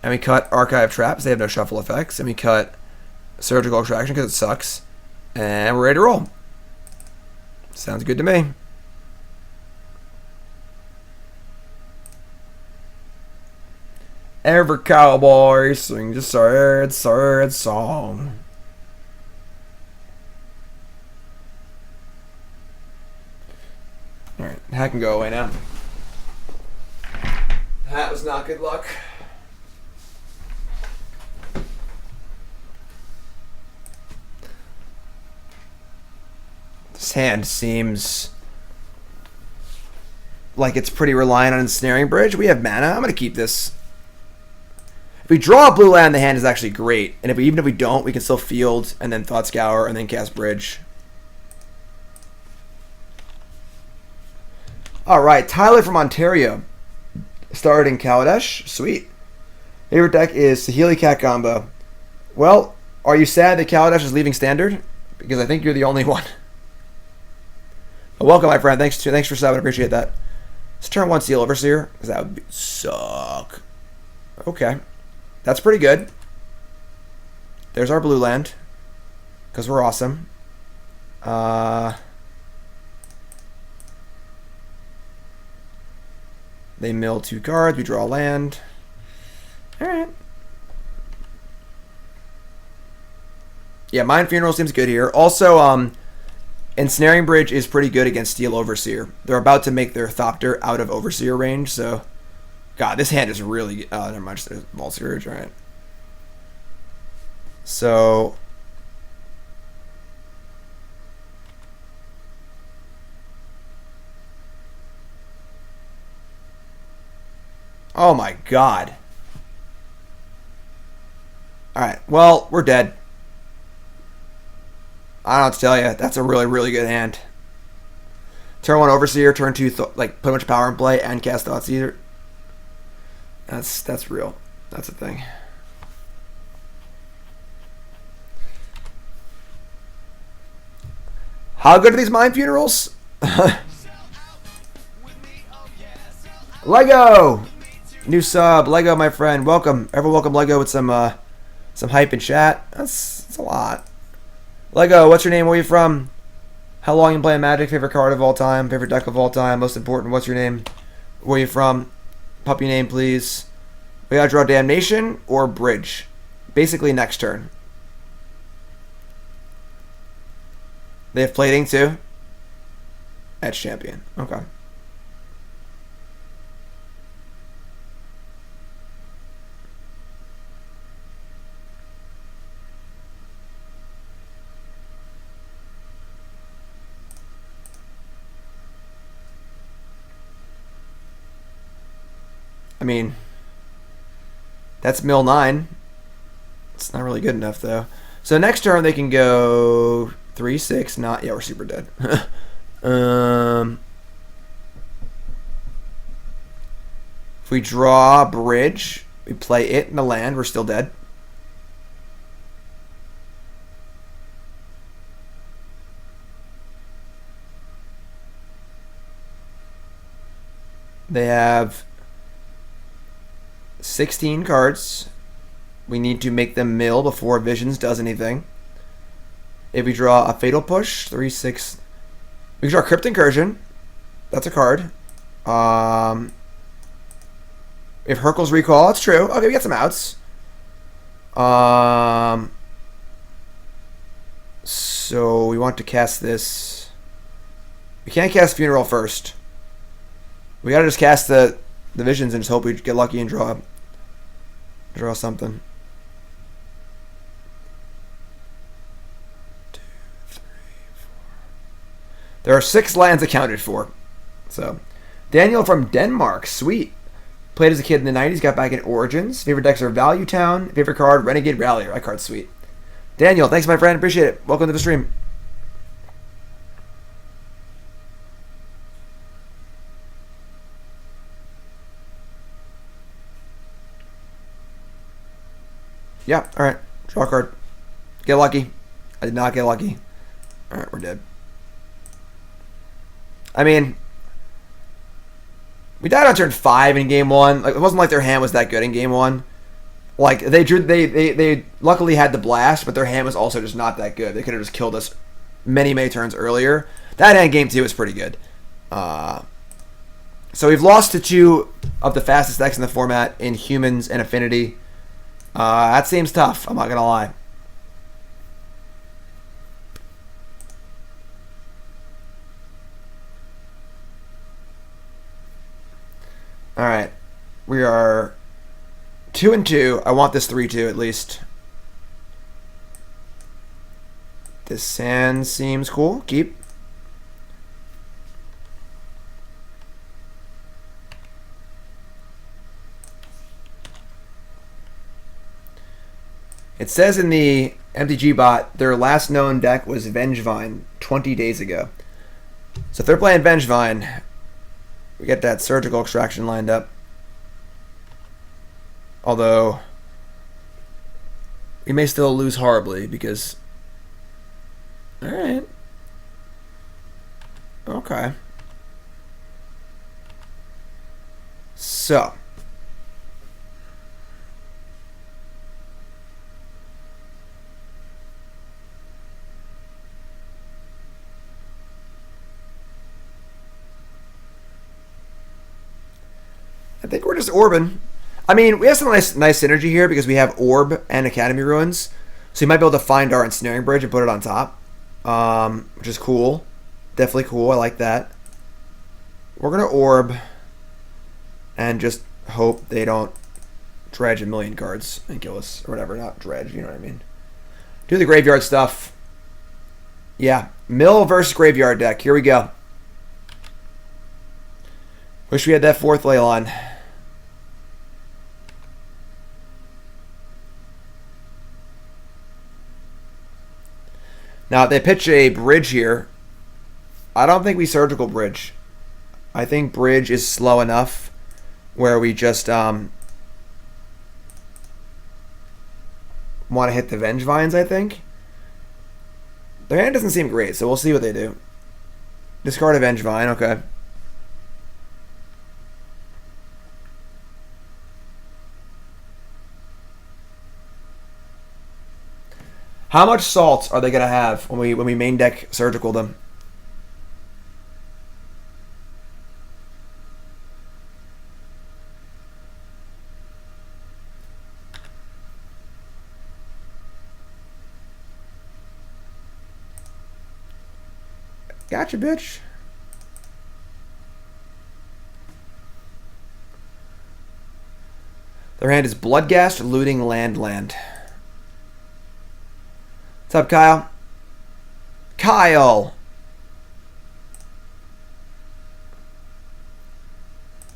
And we cut Archive Traps, they have no shuffle effects. And we cut Surgical Extraction because it sucks. And we're ready to roll. Sounds good to me. Every cowboy sings a sad, sad song. Alright, hat can go away now. Hat was not good luck. This hand seems like it's pretty reliant on Ensnaring Bridge. We have mana. I'm going to keep this. If we draw a blue land, the hand is actually great. And even if we don't, we can still field and then Thought Scour and then cast Bridge. Alright, Tyler from Ontario. Started in Kaladesh. Sweet. Favorite deck is Saheeli Cat Combo. Well, are you sad that Kaladesh is leaving Standard? Because I think you're the only one. But welcome, my friend. Thanks for subbing. Appreciate that. Let's turn 1 Steel Overseer, because that would suck. Okay. That's pretty good. There's our blue land. Because we're awesome. They mill 2 cards. We draw a land. Alright. Yeah, Mind Funeral seems good here. Also, Ensnaring Bridge is pretty good against Steel Overseer. They're about to make their Thopter out of Overseer range, so... God, this hand is really... Oh, never mind. There's Vault Scourge, right. So... Oh my god. Alright, well, we're dead. I don't know what to tell you. That's a really, really good hand. Turn 1 Overseer, turn 2, put a bunch of power in play, and cast Thought Scour. That's real. That's a thing. How good are these Mind Funerals? Lego! New sub. Lego, my friend. Welcome. Ever welcome Lego with some Some hype in chat. That's a lot. Lego, what's your name? Where are you from? How long you been playing Magic? Favorite card of all time? Favorite deck of all time? Most important, what's your name? Where are you from? Puppy name, please. We gotta draw Damnation or Bridge. Basically next turn. They have plating too? Edge Champion. Okay. I mean, that's mill 9. It's not really good enough, though. So next turn, they can go 3, 6, not... Yeah, we're super dead. If we draw Bridge, we play it in the land, we're still dead. They have 16 cards. We need to make them mill before Visions does anything. If we draw a Fatal Push, 3, 6... We can draw Crypt Incursion. That's a card. If Hurkyl's Recall, that's true. Okay, we got some outs. So we want to cast this. We can't cast Funeral first. We gotta just cast the Visions and just hope we get lucky and draw something. 2, 3, 4. There are 6 lands accounted for. So, Daniel from Denmark, sweet. Played as a kid in the 90s, got back in Origins. Favorite decks are Value Town. Favorite card, Renegade Rallier. That card's sweet. Daniel, thanks my friend, appreciate it. Welcome to the stream. Yeah, alright. Draw a card. Get lucky. I did not get lucky. Alright, we're dead. I mean, we died on turn 5 in game 1. Like, it wasn't like their hand was that good in game 1. Like, they luckily had the blast, but their hand was also just not that good. They could have just killed us many turns earlier. That hand game 2 was pretty good. So we've lost to 2 of the fastest decks in the format in Humans and Affinity. That seems tough, I'm not gonna lie. Alright. We are 2-2. I want this 3-2 at least. This sand seems cool. Keep. It says in the MTG bot their last known deck was Vengevine 20 days ago. So if they're playing Vengevine, we get that Surgical Extraction lined up. Although, we may still lose horribly because... Alright. Okay. So. I think we're just orbing. I mean, we have some nice synergy here because we have Orb and Academy Ruins. So you might be able to find our Ensnaring Bridge and put it on top. Which is cool. Definitely cool. I like that. We're going to Orb and just hope they don't dredge a million cards and kill us. Or whatever. Not dredge, you know what I mean. Do the graveyard stuff. Yeah. Mill versus graveyard deck. Here we go. Wish we had that 4th Leyline. Now, if they pitch a bridge here, I don't think we Surgical Bridge. I think Bridge is slow enough where we just want to hit the Vengevines, I think. Their hand doesn't seem great, so we'll see what they do. Discard a Vengevine, okay. How much salt are they gonna have when we main deck surgical them? Gotcha, bitch. Their hand is Bloodghast, Looting, Land. What's up, Kyle? Kyle!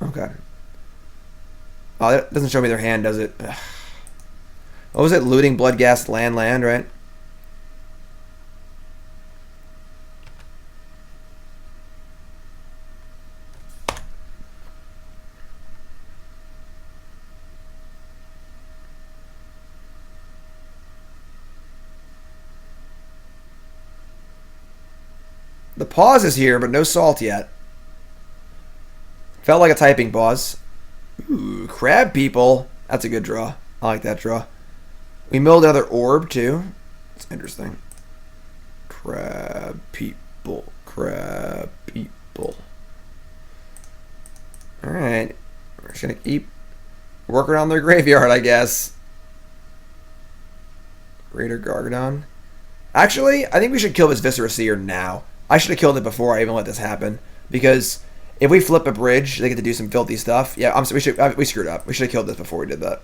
Okay. Oh, that doesn't show me their hand, does it? Ugh. What was it? Looting, Bloodghast, Land, right? The pause is here, but no salt yet. Felt like a typing pause. Ooh, crab people. That's a good draw. I like that draw. We milled another orb, too. That's interesting. Crab people. Crab people. Alright. We're just going to keep working on their graveyard, I guess. Greater Gargadon. Actually, I think we should kill this Viscera Seer now. I should have killed it before I even let this happen. Because if we flip a bridge, they get to do some filthy stuff. Yeah, we screwed up. We should have killed this before we did that.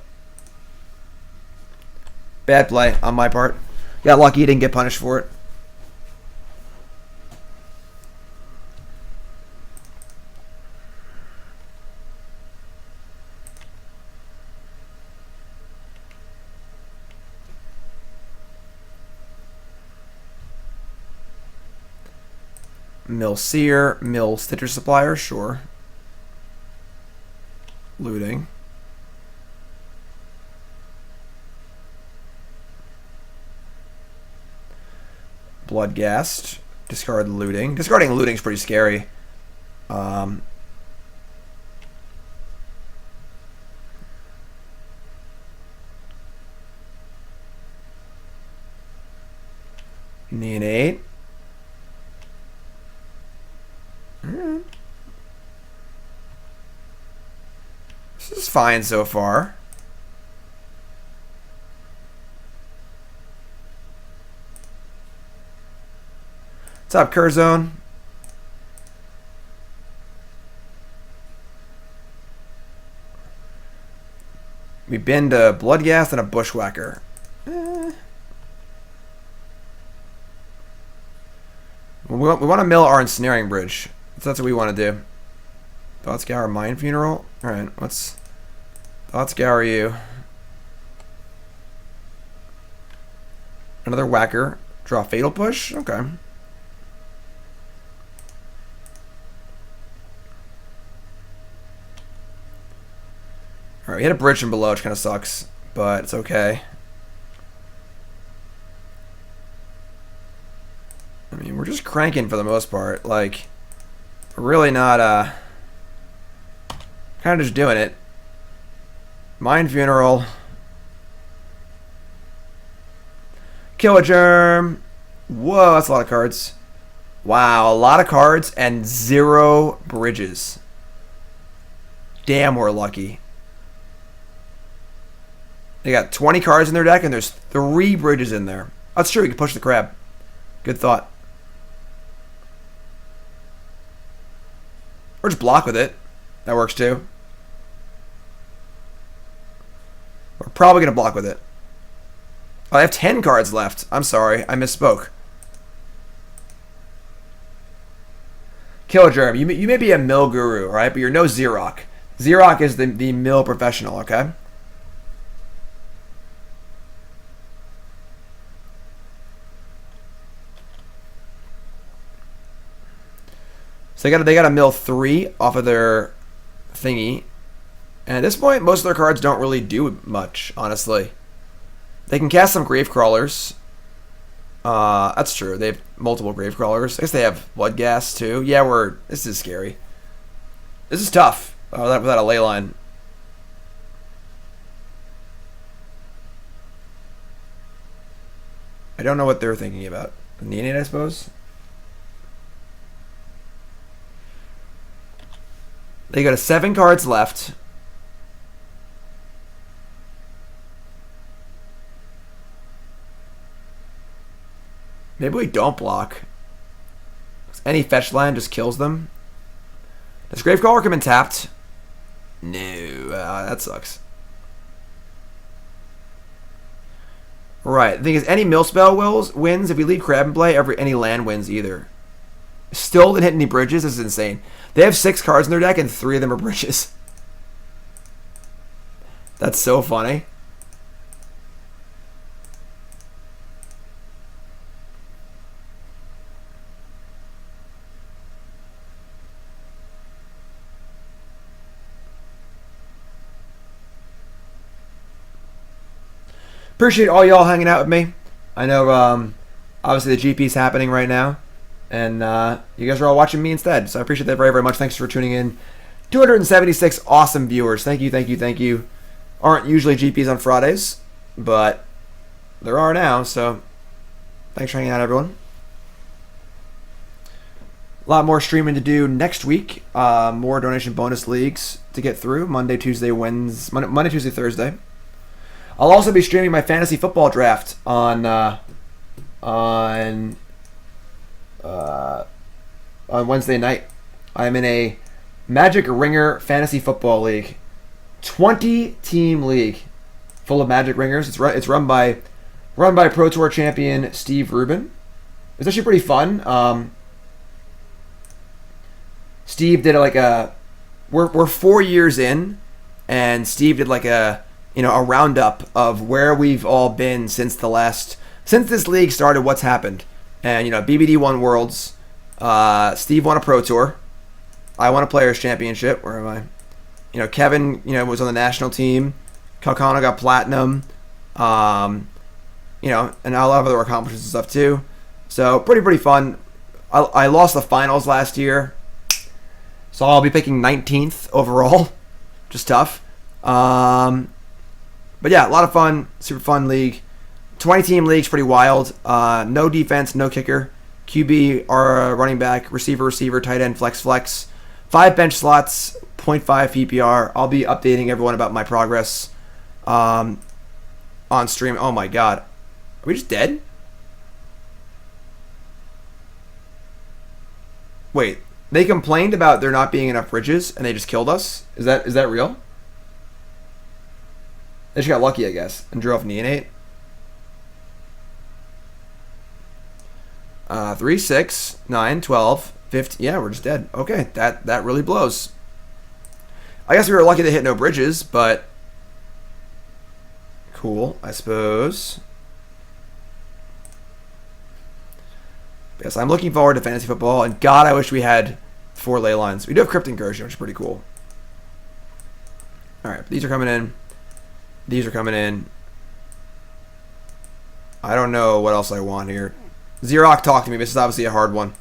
Bad play on my part. Got lucky, didn't get punished for it. Mill Seer, Mill Stitcher Supplier, sure. Looting. Bloodghast. Discard Looting. Discarding Looting is pretty scary. Neonate. This is fine so far. What's up, Curzone? We've been to Bloodghast and a Bushwhacker. We want to mill our Ensnaring Bridge. That's what we want to do. Thought Scour, Mind Funeral. Alright, let's Thought Scour you. Another Whacker. Draw Fatal Push. Okay. Alright, we hit a bridge from below, which kind of sucks, but it's okay. I mean, we're just cranking for the most part. Like, we're really not, kind of just doing it. Mind Funeral. Kill a Germ. Whoa, that's a lot of cards. Wow, a lot of cards and 0 bridges. Damn, we're lucky. They got 20 cards in their deck, and there's 3 bridges in there. That's true, we can push the crab. Good thought. Or just block with it. That works too. We're probably going to block with it. Oh, I have 10 cards left. I'm sorry, I misspoke. Kill Germ. You may be a mill guru, right? But you're no Xerioc. Xerioc is the mill professional, okay? So they got to mill 3 off of their thingy. And at this point, most of their cards don't really do much, honestly. They can cast some Grave Crawlers. That's true. They have multiple Grave Crawlers. I guess they have Bloodghast, too. Yeah, this is scary. This is tough without a Leyline. I don't know what they're thinking about. Neonate, I suppose. They got 7 cards left. Maybe we don't block. Any fetch land just kills them. Does Gravecrawler come in tapped? No, that sucks. Right, the thing is, any mill spell wins. If we leave Crab in play, any land wins either. Still didn't hit any bridges. This is insane. They have 6 cards in their deck, and 3 of them are bridges. That's so funny. Appreciate all y'all hanging out with me. I know, obviously the GP's happening right now, and you guys are all watching me instead, so I appreciate that very, very much. Thanks for tuning in. 276 awesome viewers. Thank you, thank you, thank you. Aren't usually GPs on Fridays, but there are now, so thanks for hanging out, everyone. A lot more streaming to do next week. More donation bonus leagues to get through. Monday, Tuesday, Thursday. I'll also be streaming my fantasy football draft on Wednesday night. I'm in a Magic Ringer fantasy football league, 20-team league, full of Magic Ringers. It's run by Pro Tour champion Steve Rubin. It's actually pretty fun. Steve did we're 4 years in, and Steve did a roundup of where we've all been since this league started, what's happened. And, BBD won Worlds. Steve won a Pro Tour. I won a Players Championship. Where am I? Kevin, was on the national team. Calcano got Platinum. And a lot of other accomplishments and stuff too. So, pretty fun. I lost the finals last year. So, I'll be picking 19th overall. Just tough. But yeah, a lot of fun, super fun league. 20-team league's pretty wild. No defense, no kicker. QB, our running back, receiver, tight end, flex. 5 bench slots, 0.5 PPR. I'll be updating everyone about my progress on stream. Oh my god. Are we just dead? Wait, they complained about there not being enough bridges and they just killed us? Is that real? They just got lucky, I guess, and drew off Neonate. 3, 6, 9, 12, 15. Yeah, we're just dead. Okay, that really blows. I guess we were lucky to hit no bridges, but cool, I suppose. Yes, I'm looking forward to fantasy football, and God, I wish we had 4 Leylines. We do have Crypt Incursion, which is pretty cool. All right, these are coming in. These are coming in. I don't know what else I want here. Xerioc, talk to me. This is obviously a hard one.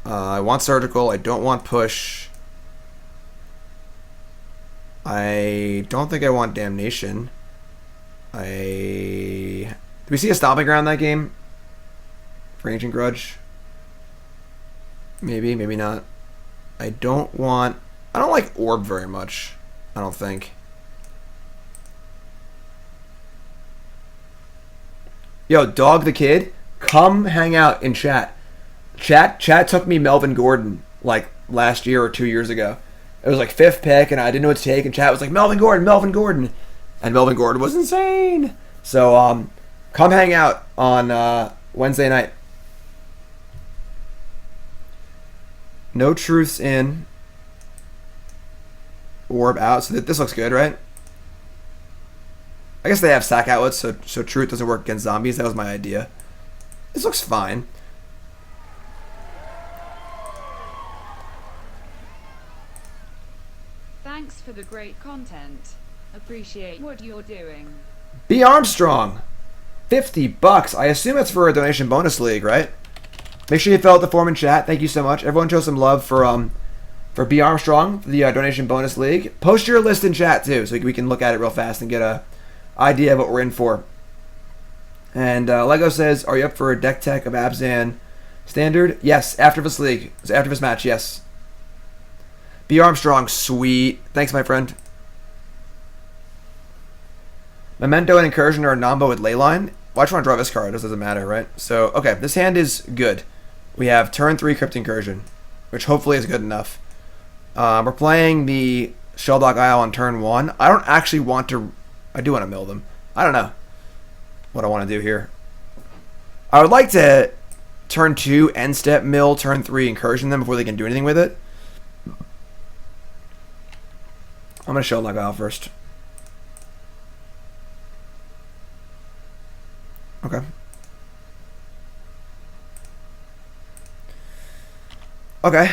I want Surgical. I don't want Push. I don't think I want Damnation. Do we see a Stomping Ground in that game? For Ancient Grudge? Maybe, maybe not. I don't like Orb very much. I don't think. Yo, Dog the Kid, come hang out in chat. Chat took me Melvin Gordon last year or 2 years ago. It was 5th pick, and I didn't know what to take, and chat was like, Melvin Gordon. And Melvin Gordon was insane. So, come hang out on Wednesday night. No Truths in. Orb out. So this looks good, right? I guess they have sack outlets, so Truth doesn't work against zombies. That was my idea. This looks fine. Thanks for the great content. Appreciate what you're doing. B. Armstrong, $50. I assume it's for a donation bonus league, right? Make sure you fill out the form in chat. Thank you so much. Everyone show some love for B. Armstrong, the donation bonus league. Post your list in chat too, so we can look at it real fast and get a idea of what we're in for. And Lego says, are you up for a deck tech of Abzan Standard? Yes, after this league. After this match, yes. B. Armstrong, sweet. Thanks, my friend. Memento and Incursion are a nombo with Leyline. Well, I just want to draw this card. This doesn't matter, right? So, okay, this hand is good. We have turn 3 Crypt Incursion, which hopefully is good enough. We're playing the Shelldock Isle on turn 1. I don't actually want to... I do want to mill them. I don't know what I want to do here. I would like to turn 2 end step mill, turn 3 Incursion them before they can do anything with it. I'm going to Shelldock Isle first. Okay. Okay.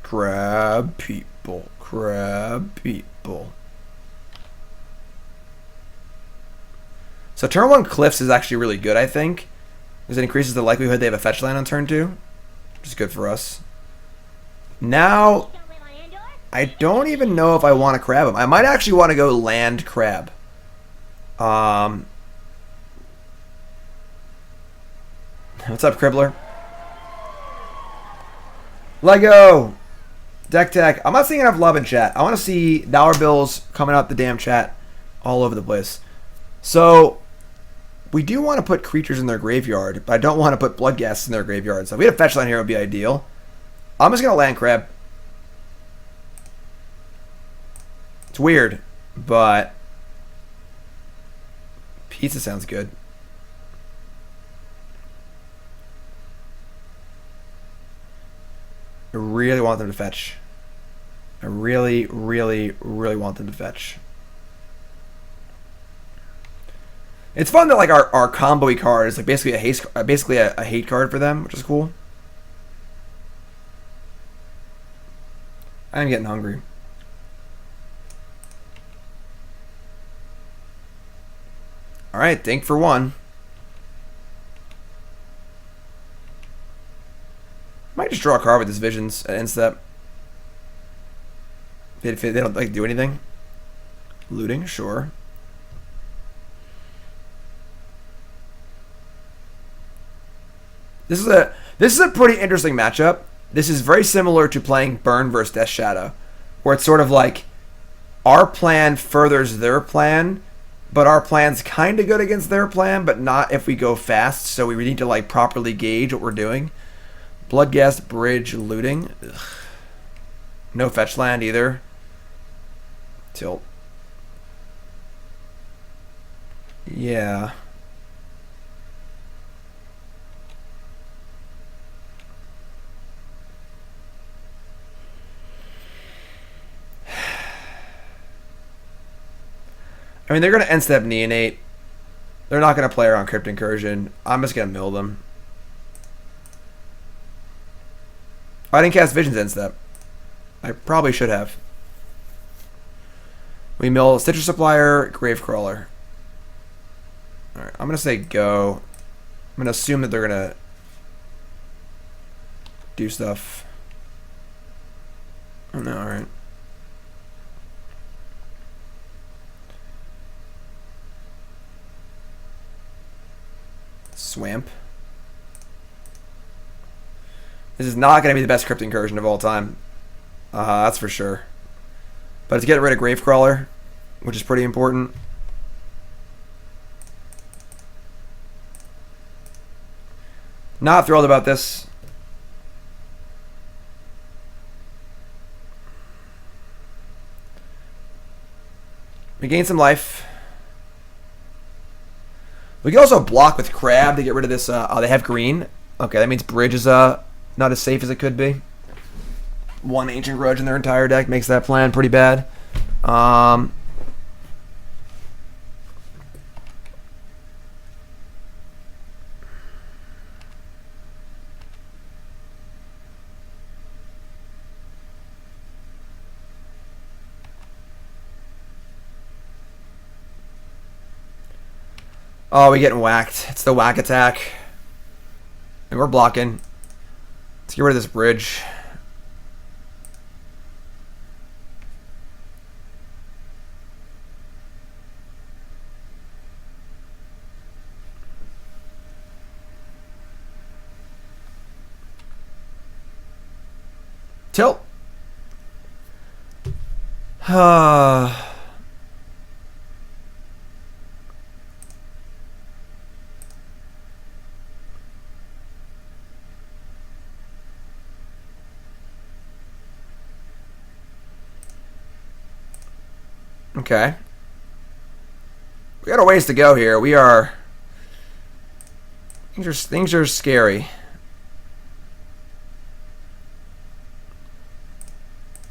Crab people. Crab people. So turn 1 Cliffs is actually really good, I think. Because it increases the likelihood they have a fetch land on turn 2. Which is good for us. Now, I don't even know if I want to crab him. I might actually want to go land crab. What's up, Cribbler? Lego! Deck Tech. I'm not seeing enough love in chat. I want to see dollar bills coming out the damn chat all over the place. So, we do want to put creatures in their graveyard, but I don't want to put Bloodghast in their graveyard. So if we had a fetch line here, it would be ideal. I'm just going to land crab. It's weird, but pizza sounds good. I really want them to fetch. I really, really, really want them to fetch. It's fun that like our combo-y card is like basically a hate card for them, which is cool. I'm getting hungry. All right, think for 1. Might just draw a card with his visions at end step. They don't like do anything. Looting, sure. This is a pretty interesting matchup. This is very similar to playing Burn versus Death Shadow, where it's sort of like our plan furthers their plan, but our plan's kind of good against their plan, but not if we go fast. So we need to like properly gauge what we're doing. Bloodghast Bridge looting. Ugh. No fetch land either. Tilt. Yeah. I mean, they're going to end step Neonate. They're not going to play around Crypt Incursion. I'm just going to mill them. I didn't cast Visions end step. I probably should have. We mill Citrus Supplier, Gravecrawler. Alright, I'm going to say go. I'm going to assume that they're going to do stuff. Oh no, alright. Swamp. This is not going to be the best Crypt Incursion of all time. That's for sure. But it's getting rid of Gravecrawler, which is pretty important. Not thrilled about this. We gain some life. We can also block with Crab to get rid of this. Oh, they have green. Okay, that means Bridge is not as safe as it could be. 1 Ancient Grudge in their entire deck makes that plan pretty bad. Oh, we're getting whacked. It's the whack attack. And we're blocking. Let's get rid of this bridge. Tilt. Okay. We got a ways to go here. We are... Things are scary.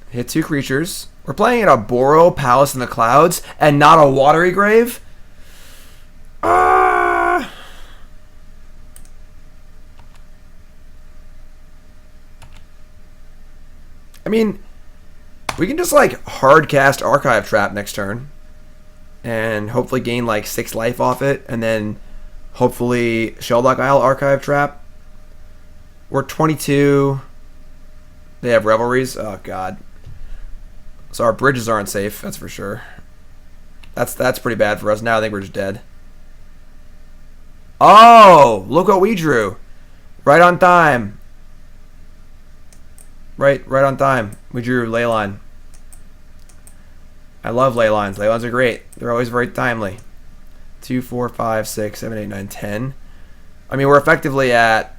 Hit 2 creatures. We're playing at Oboro, Palace in the Clouds, and not a Watery Grave? I mean, we can just, like, hard cast Archive Trap next turn. And hopefully gain, like, 6 life off it. And then hopefully Shelldock Isle Archive Trap. We're 22. They have Revelries. Oh, God. So our bridges aren't safe, that's for sure. That's pretty bad for us. Now I think we're just dead. Oh, look what we drew. Right on time. Right on time. We drew Leyline. I love Leylines. Leylines are great. They're always very timely. 2, 4, 5, 6, 7, 8, 9, 10. I mean, we're effectively at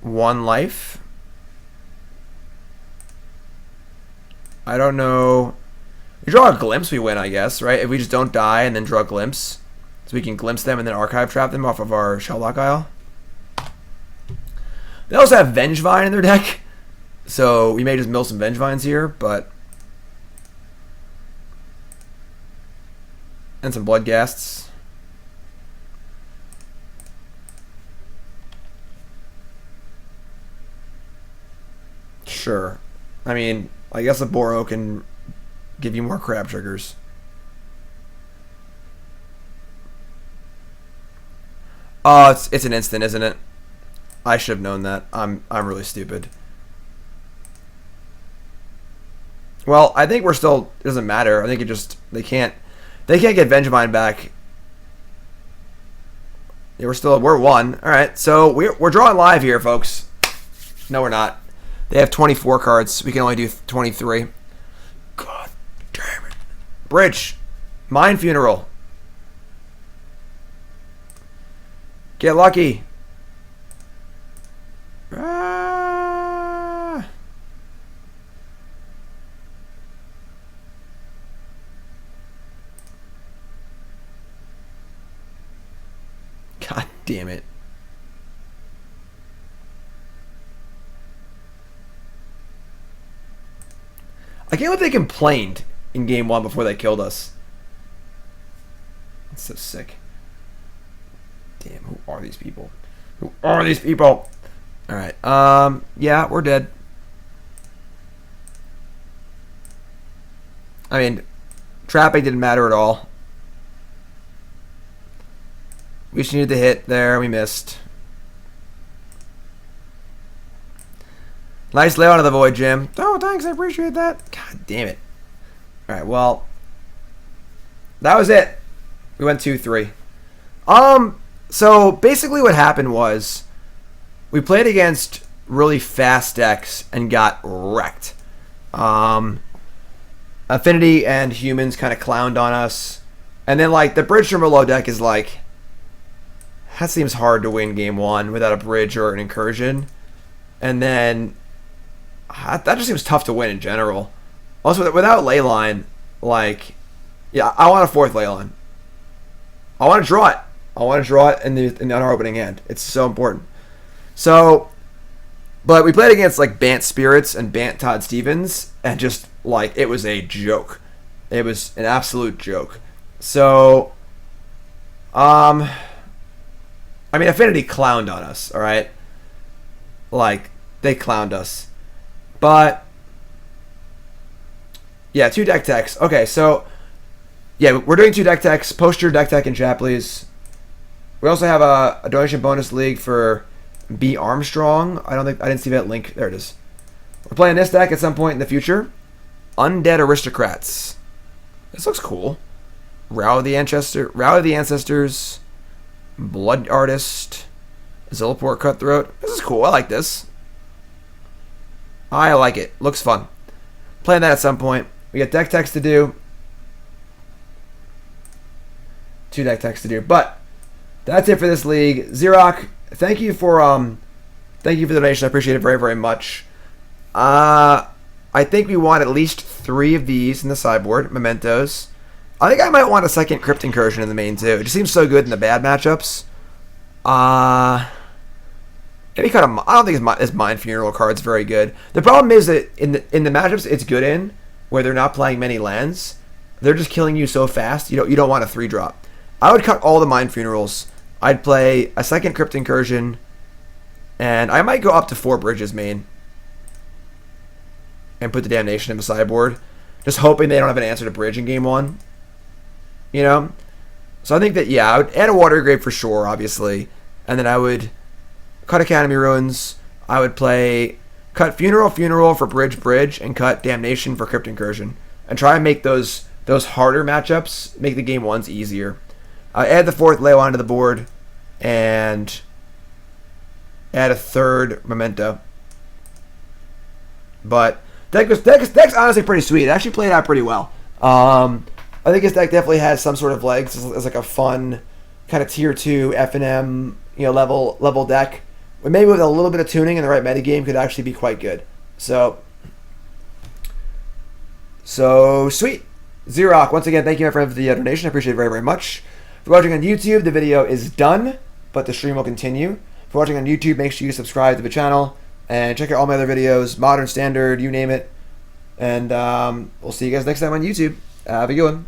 1 life. I don't know. We draw a Glimpse, we win, I guess, right? If we just don't die and then draw a Glimpse. So we can Glimpse them and then Archive Trap them off of our Shelldock Isle. They also have Vengevine in their deck. So we may just mill some Vengevines here, but... And some Bloodghasts. Sure. I mean, I guess Oboro can give you more crab triggers. Oh, it's an instant, isn't it? I should have known that. I'm really stupid. Well, I think we're still... It doesn't matter. I think it just... They can't get Vengevine back. Yeah, we're 1. All right, so we're drawing live here, folks. No, we're not. They have 24 cards. We can only do 23. God damn it. Bridge. Mind Funeral. Get lucky. Ah. God damn it. I can't believe they complained in game 1 before they killed us. That's so sick. Damn, who are these people? Who are these people? Alright, yeah, we're dead. I mean, trapping didn't matter at all. We just needed to hit there, we missed. Nice layout of the void, Jim. Oh, thanks, I appreciate that. God damn it. Alright, well. That was it. We went 2-3. So basically what happened was we played against really fast decks and got wrecked. Affinity and humans kind of clowned on us. And then like the bridge from below deck is like, that seems hard to win game 1 without a bridge or an incursion. And then that just seems tough to win in general. Also, without Leyline, like, yeah, I want a 4th Leyline. I want to draw it. I want to draw it in our opening hand. It's so important. So, but we played against like Bant Spirits and Bant Todd Stevens, and just like it was a joke. It was an absolute joke. So, I mean, Affinity clowned on us. All right, like they clowned us. But yeah, 2 deck techs. Okay, so yeah, we're doing 2 deck techs. Post your deck tech in chat, please. We also have a donation bonus league for B Armstrong. I didn't see that link. There it is. We're playing this deck at some point in the future. Undead Aristocrats. This looks cool. Rally the Ancestors. Blood Artist. Zilliport Cutthroat. This is cool. I like this. I like it. Looks fun. Playing that at some point. We got deck techs to do. 2 deck techs to do. But that's it for this league. Xerioc, thank you for the donation. I appreciate it very, very much. I think we want at least 3 of these in the sideboard, mementos. I think I might want a second Crypt Incursion in the main too. It just seems so good in the bad matchups. Maybe kind of. I don't think his Mind Funeral card's very good. The problem is that in the matchups it's good in, where they're not playing many lands, they're just killing you so fast. You don't want a 3-drop. I would cut all the Mind Funerals. I'd play a second Crypt Incursion, and I might go up to 4 bridges main, and put the Damnation in the sideboard, just hoping they don't have an answer to bridge in game 1. You know? So I think that, yeah, I would add a Watery Grave for sure, obviously. And then I would cut Academy Ruins. I would cut Funeral for bridge, and cut Damnation for Crypt Incursion. And try and make those harder matchups, make the game 1s easier. Add the 4th Leyline to the board, and add a 3rd Memento. But deck's honestly pretty sweet. It actually played out pretty well. I think his deck definitely has some sort of legs as like a fun kind of tier 2 F&M level deck. But maybe with a little bit of tuning and the right metagame could actually be quite good. So sweet. Xerioc, once again, thank you my friend for the donation. I appreciate it very, very much. If you're watching on YouTube, the video is done, but the stream will continue. If you're watching on YouTube, make sure you subscribe to the channel and check out all my other videos, Modern, Standard, you name it. And we'll see you guys next time on YouTube. Have a good one.